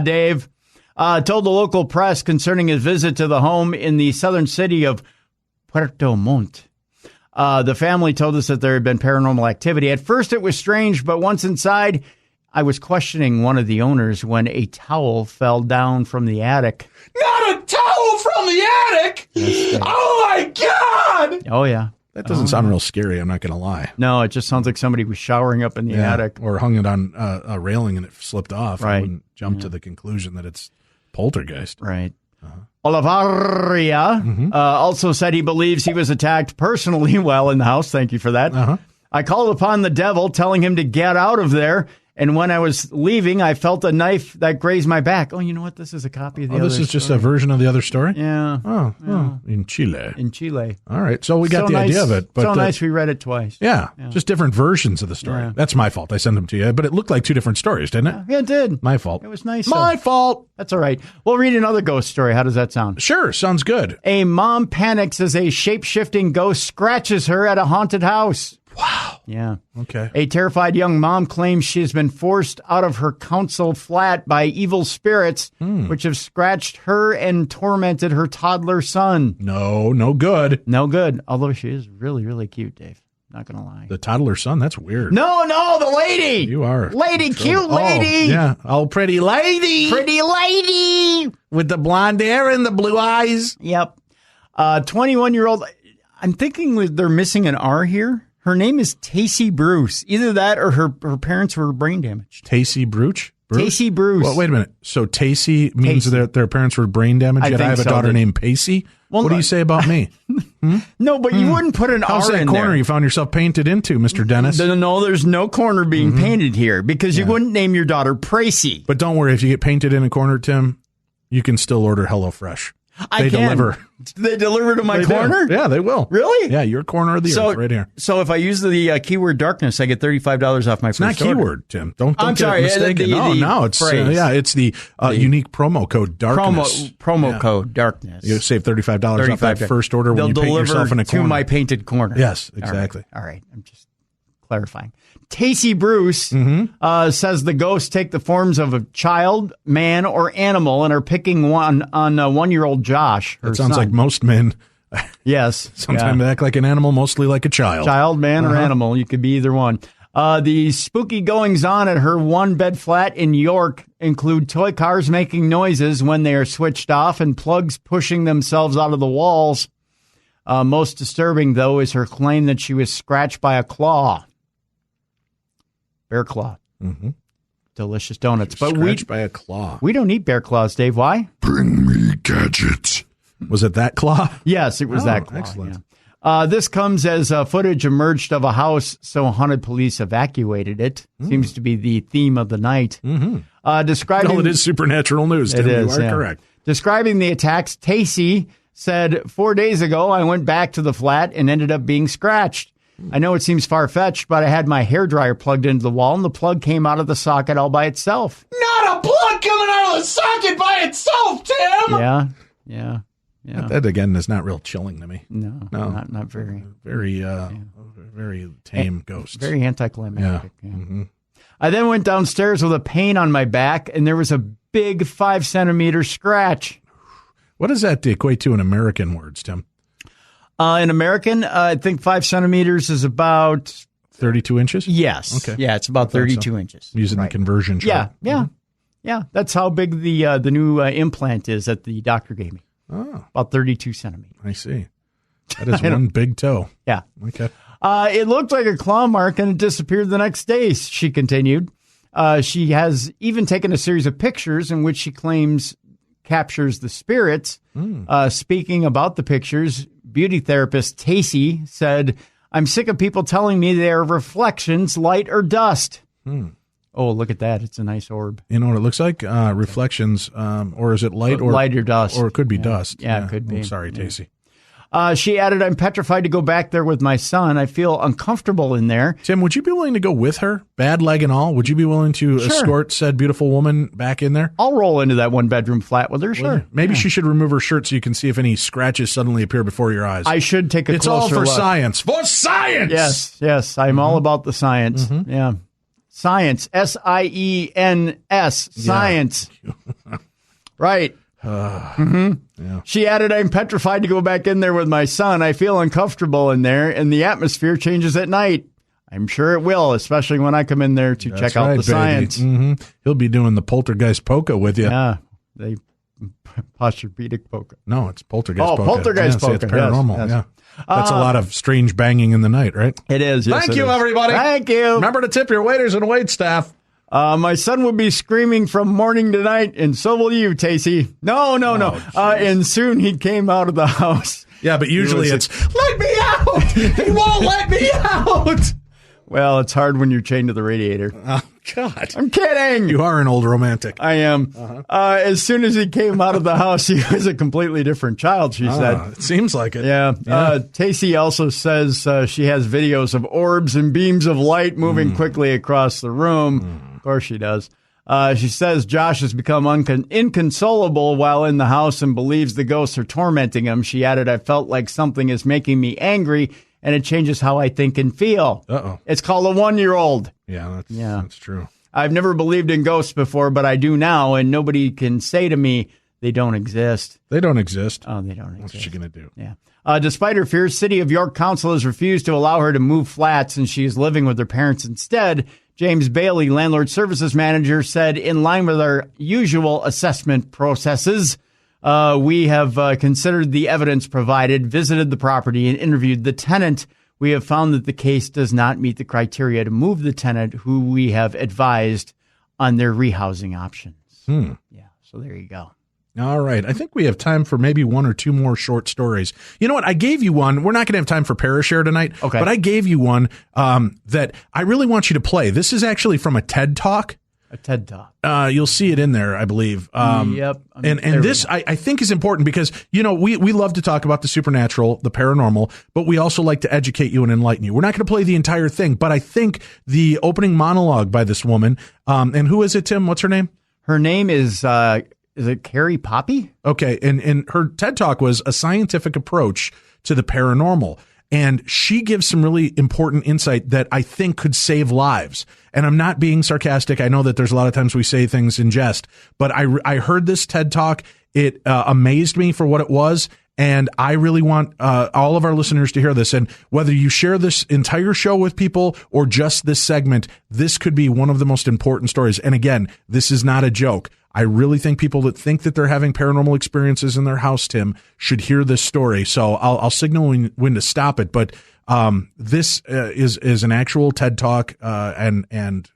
Dave, told the local press concerning his visit to the home in the southern city of Puerto Montt. The family told us that there had been paranormal activity. At first, it was strange, but once inside, I was questioning one of the owners when a towel fell down from the attic. Not a towel from the attic! Oh, my God! Oh, yeah. That doesn't sound real scary, I'm not going to lie. No, it just sounds like somebody was showering up in the attic. Or hung it on a railing and it slipped off. Right. I wouldn't jump to the conclusion that it's poltergeist. Right. Olivaria also said he believes he was attacked personally while in the house. Thank you for that. I called upon the devil, telling him to get out of there. And when I was leaving, I felt a knife that grazed my back. Oh, you know what? This is a copy of the other this is just a version of the other story? Yeah. Oh, in Chile. In Chile. All right. So we got the idea of it. But nice we read it twice. Yeah. Just different versions of the story. Yeah. That's my fault. I sent them to you. But it looked like two different stories, didn't it? Yeah, it did. My fault. It was nice. My fault. That's all right. We'll read another ghost story. How does that sound? Sure. Sounds good. A mom panics as a shape-shifting ghost scratches her at a haunted house. Wow. Yeah. Okay. A terrified young mom claims she has been forced out of her council flat by evil spirits, which have scratched her and tormented her toddler son. No good. No good. Although she is really, really cute, Dave. Not going to lie. The toddler son? That's weird. No, the lady. You are. Lady, cute lady. Oh, yeah. Oh, pretty lady. Pretty lady. With the blonde hair and the blue eyes. Yep. 21-year-old. I'm thinking they're missing an R here. Her name is Tacy Bruce. Either that or her parents were brain damaged. Tacy Bruce? Tacey Bruce. Well, wait a minute. So Tacey means that their parents were brain damaged, yet I have a daughter named Pacey? Well, what do you say about me? No, but you wouldn't put an How's R that in corner there. you found yourself painted into, Mr. Dennis? No, there's no corner being painted here because you wouldn't name your daughter Pacey. But don't worry. If you get painted in a corner, Tim, you can still order HelloFresh. They deliver. They deliver to my corner? Yeah, they will. Really? Yeah, your corner of the earth right here. So if I use the keyword darkness, I get $35 off my first order. It's not keyword, Tim. Don't I'm get sorry, mistaken. No, it's it's the unique promo code darkness. Promo code darkness. You save $35 off that first order when you paint yourself in a corner. To my painted corner. Yes, exactly. All right. I'm just clarifying. Tacey Bruce says the ghosts take the forms of a child, man, or animal and are picking one on 1-year-old Josh. That sounds like most men. Yes. Sometimes they act like an animal, mostly like a child. Child, man, or animal. You could be either one. The spooky goings-on at her one-bed flat in York include toy cars making noises when they are switched off and plugs pushing themselves out of the walls. Most disturbing, though, is her claim that she was scratched by a claw. Bear claw. Mm-hmm. Delicious donuts. But scratched by a claw. We don't eat bear claws, Dave. Why? Bring me gadgets. Was it that claw? Yes, it was that claw. Excellent. Yeah. This comes as footage emerged of a house, so haunted police evacuated it. Seems to be the theme of the night. Describing, it is supernatural news, Tim. You are correct. Describing the attacks, Tacey said, 4 days ago, I went back to the flat and ended up being scratched. I know it seems far-fetched, but I had my hairdryer plugged into the wall, and the plug came out of the socket all by itself. Not a plug coming out of the socket by itself, Tim! Yeah. That, again, is not real chilling to me. No. Not very. Very tame ghosts. Very anticlimactic. Yeah. Yeah. Mm-hmm. I then went downstairs with a pain on my back, and there was a big 5-centimeter scratch. What does that equate to in American words, Tim? In American, I think 5 centimeters is about 32 inches? Yes. Okay. Yeah, it's about 32 inches. Using the conversion chart. Yeah. That's how big the new implant is that the doctor gave me. Oh. About 32 centimeters. I see. That is one big toe. Yeah. Okay. It looked like a claw mark and it disappeared the next day, she continued. She has even taken a series of pictures in which she claims captures the spirits. Speaking about the pictures, beauty therapist Tacey said, I'm sick of people telling me they are reflections, light or dust. Oh, look at that. It's a nice orb. You know what it looks like? Reflections, or is it light or dust? Or it could be dust. Yeah, it could be. Oh, sorry, Tacey. She added, I'm petrified to go back there with my son. I feel uncomfortable in there. Tim, would you be willing to go with her, bad leg and all? Would you be willing to escort said beautiful woman back in there? I'll roll into that 1-bedroom flat with her, sure. Maybe she should remove her shirt so you can see if any scratches suddenly appear before your eyes. I should take a closer look. It's all for science. For science! Yes. I'm all about the science. Yeah. Science. S-I-E-N-S. Science. Right. She added, I'm petrified to go back in there with my son. I feel uncomfortable in there, and the atmosphere changes at night. I'm sure it will, especially when I come in there to check out the science. He'll be doing the poltergeist polka with you. Yeah. They posturpedic polka. No, it's poltergeist polka. Poltergeist polka. It's paranormal. Yes. Yeah. That's a lot of strange banging in the night, right? It is. Yes, Thank you, everybody. Thank you. Remember to tip your waiters and wait staff. My son will be screaming from morning to night, and so will you, Tacey. No. And soon he came out of the house. Yeah, but usually it's, let me out! He won't let me out! Well, it's hard when you're chained to the radiator. Oh, God. I'm kidding. You are an old romantic. I am. As soon as he came out of the house, he was a completely different child, she said. It seems like it. Yeah. Tacey also says she has videos of orbs and beams of light moving quickly across the room. Of course she does. She says Josh has become inconsolable while in the house and believes the ghosts are tormenting him. She added, I felt like something is making me angry, and it changes how I think and feel. Uh-oh. It's called a 1-year-old. Yeah, that's true. I've never believed in ghosts before, but I do now, and nobody can say to me they don't exist. They don't exist. Oh, they don't exist. What's she going to do? Yeah. Despite her fears, City of York Council has refused to allow her to move flats, and she is living with her parents instead. James Bailey, Landlord Services Manager, said, in line with our usual assessment processes, we have considered the evidence provided, visited the property, and interviewed the tenant. We have found that the case does not meet the criteria to move the tenant, who we have advised on their rehousing options. Hmm. Yeah, so there you go. All right. I think we have time for maybe one or two more short stories. You know what? I gave you one. We're not going to have time for Parashare tonight, okay, but I gave you one that I really want you to play. This is actually from a TED Talk. A TED Talk. You'll see it in there, I believe. Yep. And this, I think, is important because, we love to talk about the supernatural, the paranormal, but we also like to educate you and enlighten you. We're not going to play the entire thing, but I think the opening monologue by this woman, and who is it, Tim? What's her name? Her name is it Carrie Poppy? Okay. And her TED Talk was a scientific approach to the paranormal. And she gives some really important insight that I think could save lives. And I'm not being sarcastic. I know that there's a lot of times we say things in jest, but I heard this TED Talk. It amazed me for what it was. And I really want all of our listeners to hear this. And whether you share this entire show with people or just this segment, this could be one of the most important stories. And again, this is not a joke. I really think people that think that they're having paranormal experiences in their house, Tim, should hear this story. So I'll signal when to stop it. But this is an actual TED Talk, and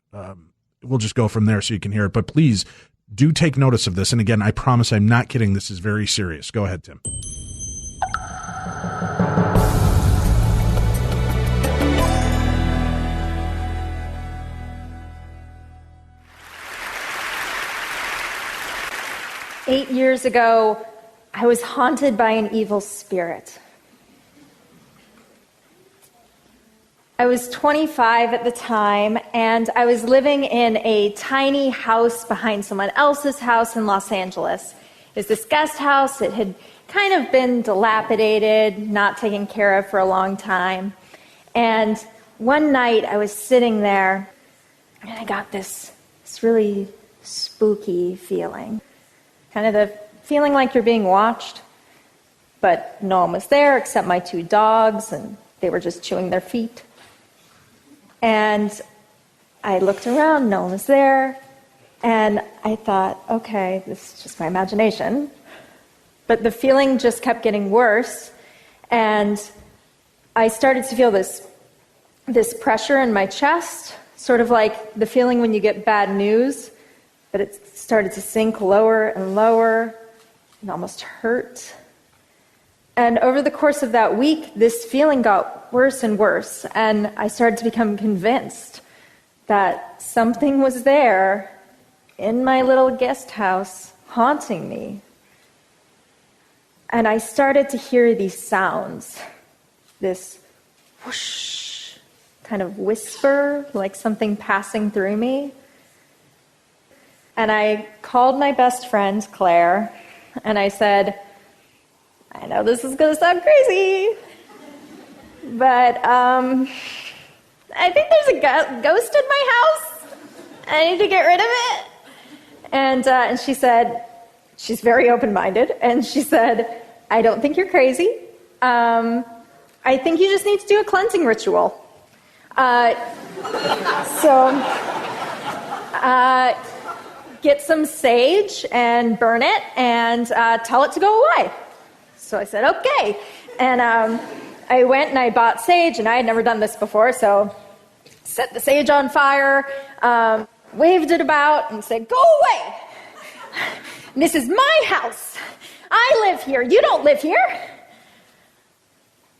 we'll just go from there so you can hear it. But please do take notice of this. And again, I promise I'm not kidding. This is very serious. Go ahead, Tim. Eight years ago, I was haunted by an evil spirit. I was 25 at the time, and I was living in a tiny house behind someone else's house in Los Angeles. It was this guest house. It had kind of been dilapidated, not taken care of for a long time. And one night, I was sitting there, and I got this really spooky feeling. Kind of the feeling like you're being watched, but no one was there except my two dogs, and they were just chewing their feet. And I looked around, no one was there, and I thought, okay, this is just my imagination. But the feeling just kept getting worse, and I started to feel this pressure in my chest, sort of like the feeling when you get bad news, but it started to sink lower and lower and almost hurt. And over the course of that week, this feeling got worse and worse, and I started to become convinced that something was there in my little guest house haunting me. And I started to hear these sounds, this whoosh, kind of whisper, like something passing through me. And I called my best friend, Claire, and I said, I know this is going to sound crazy, but I think there's a ghost in my house. I need to get rid of it. And she said, she's very open-minded, and she said, I don't think you're crazy. I think you just need to do a cleansing ritual. Get some sage and burn it and tell it to go away. So I said, okay. And I went and I bought sage, and I had never done this before, so set the sage on fire, waved it about, and said, go away. This is my house. I live here. You don't live here.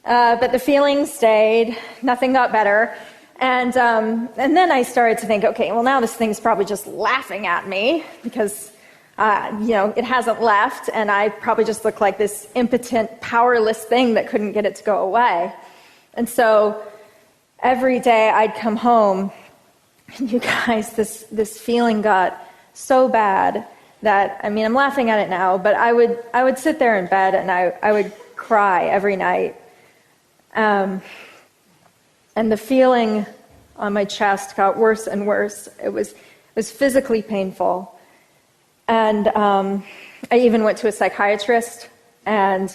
But the feeling stayed. Nothing got better. And then I started to think, okay, well, now this thing's probably just laughing at me because, it hasn't left, and I probably just look like this impotent, powerless thing that couldn't get it to go away. And so every day I'd come home, and you guys, this feeling got so bad that, I'm laughing at it now, but I would sit there in bed, and I would cry every night. And the feeling on my chest got worse and worse. It was physically painful. And I even went to a psychiatrist and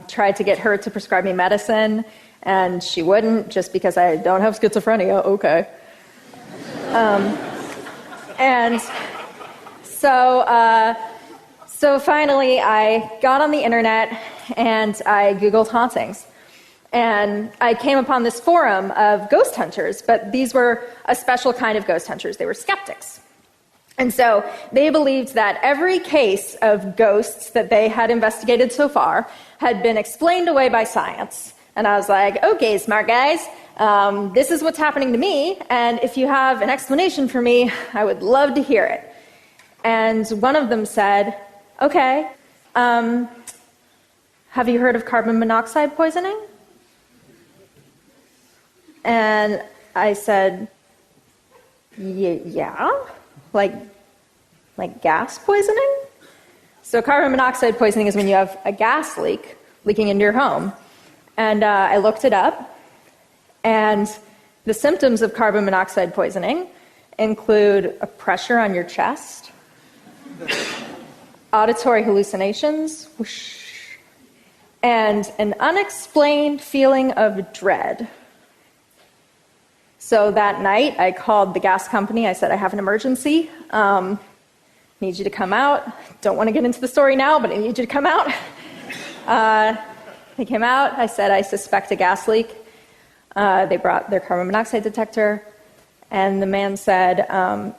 tried to get her to prescribe me medicine, and she wouldn't, just because I don't have schizophrenia. Okay. And so finally I got on the internet and I Googled hauntings. And I came upon this forum of ghost hunters, but these were a special kind of ghost hunters. They were skeptics. And so they believed that every case of ghosts that they had investigated so far had been explained away by science. And I was like, okay, smart guys, this is what's happening to me, and if you have an explanation for me, I would love to hear it. And one of them said, okay, have you heard of carbon monoxide poisoning? And I said, yeah, like gas poisoning? So carbon monoxide poisoning is when you have a gas leaking into your home. And I looked it up, and the symptoms of carbon monoxide poisoning include a pressure on your chest, auditory hallucinations, whoosh, and an unexplained feeling of dread. So that night, I called the gas company. I said, I have an emergency. Need you to come out. Don't want to get into the story now, but I need you to come out. They came out. I said, I suspect a gas leak. They brought their carbon monoxide detector. And the man said,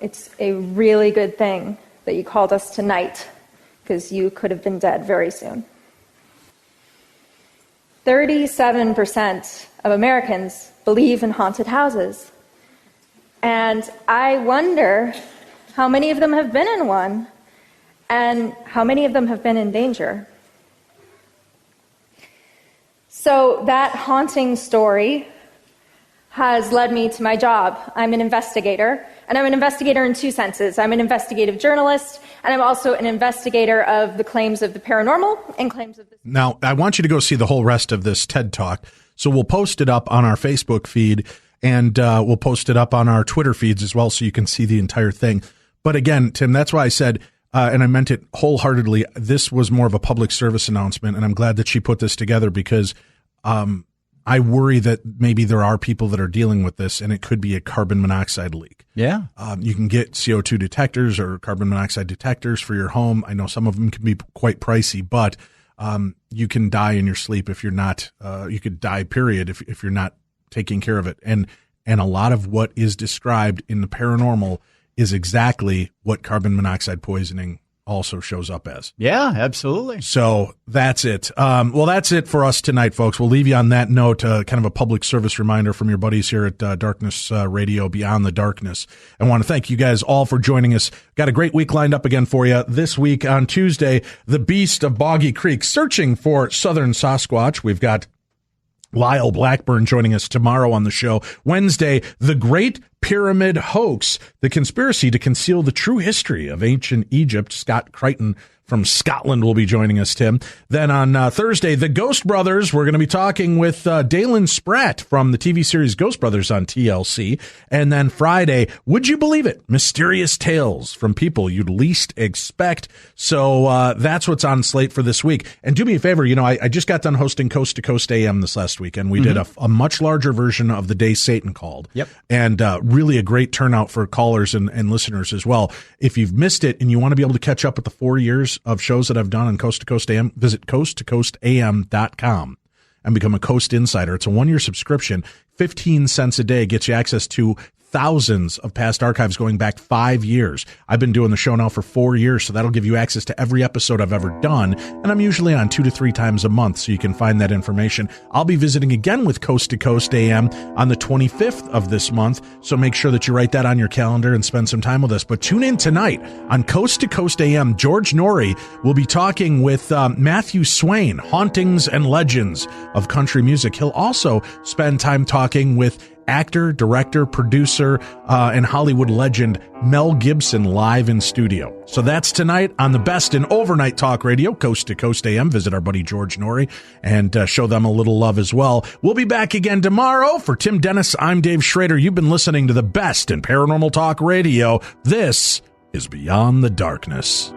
it's a really good thing that you called us tonight, because you could have been dead very soon. 37% of Americans believe in haunted houses. And I wonder how many of them have been in one, and how many of them have been in danger. So that haunting story has led me to my job. I'm an investigator, and I'm an investigator in two senses. I'm an investigative journalist, and I'm also an investigator of the claims of the paranormal and claims of the... Now, I want you to go see the whole rest of this TED Talk. So we'll post it up on our Facebook feed, and we'll post it up on our Twitter feeds as well, so you can see the entire thing. But again, Tim, that's why I said, and I meant it wholeheartedly, this was more of a public service announcement, and I'm glad that she put this together, because I worry that maybe there are people that are dealing with this, and it could be a carbon monoxide leak. Yeah. You can get CO2 detectors or carbon monoxide detectors for your home. I know some of them can be quite pricey, but you can die in your sleep if you're not, you could die, period, if you're not taking care of it. And a lot of what is described in the paranormal is exactly what carbon monoxide poisoning also shows up as. Yeah, absolutely. So that's it. Well, that's it for us tonight, folks. We'll leave you on that note, kind of a public service reminder from your buddies here at Darkness Radio, Beyond the Darkness. I want to thank you guys all for joining us. Got a great week lined up again for you. This week on Tuesday, the Beast of Boggy Creek, searching for Southern Sasquatch. We've got Lyle Blackburn joining us tomorrow on the show. Wednesday, the Great Pyramid Hoax, the conspiracy to conceal the true history of ancient Egypt. Scott Crichton from Scotland will be joining us, Tim. Then on Thursday, the Ghost Brothers. We're going to be talking with Dalen Spratt from the TV series Ghost Brothers on TLC. And then Friday, would you believe it? Mysterious tales from people you'd least expect. So that's what's on slate for this week. And do me a favor, I just got done hosting Coast to Coast AM this last week, and we did a much larger version of The Day Satan Called. Yep. And really a great turnout for callers and listeners as well. If you've missed it and you want to be able to catch up with the 4 years of shows that I've done on Coast to Coast AM, visit coasttocoastam.com and become a Coast Insider. It's a 1-year subscription. 15 cents a day gets you access to thousands of past archives going back 5 years. I've been doing the show now for 4 years, so that'll give you access to every episode I've ever done. And I'm usually on 2 to 3 times a month, so you can find that information. I'll be visiting again with Coast to Coast AM on the 25th of this month, so make sure that you write that on your calendar and spend some time with us. But tune in tonight on Coast to Coast AM. George Norrie will be talking with Matthew Swain, Hauntings and Legends of Country Music. He'll also spend time talking with actor, director, producer, and Hollywood legend Mel Gibson live in studio. So that's tonight on the best in overnight talk radio, Coast to Coast AM. Visit our buddy George Norrie and show them a little love as well. We'll be back again tomorrow. For Tim Dennis, I'm Dave Schrader. You've been listening to the best in paranormal talk radio. This is Beyond the Darkness.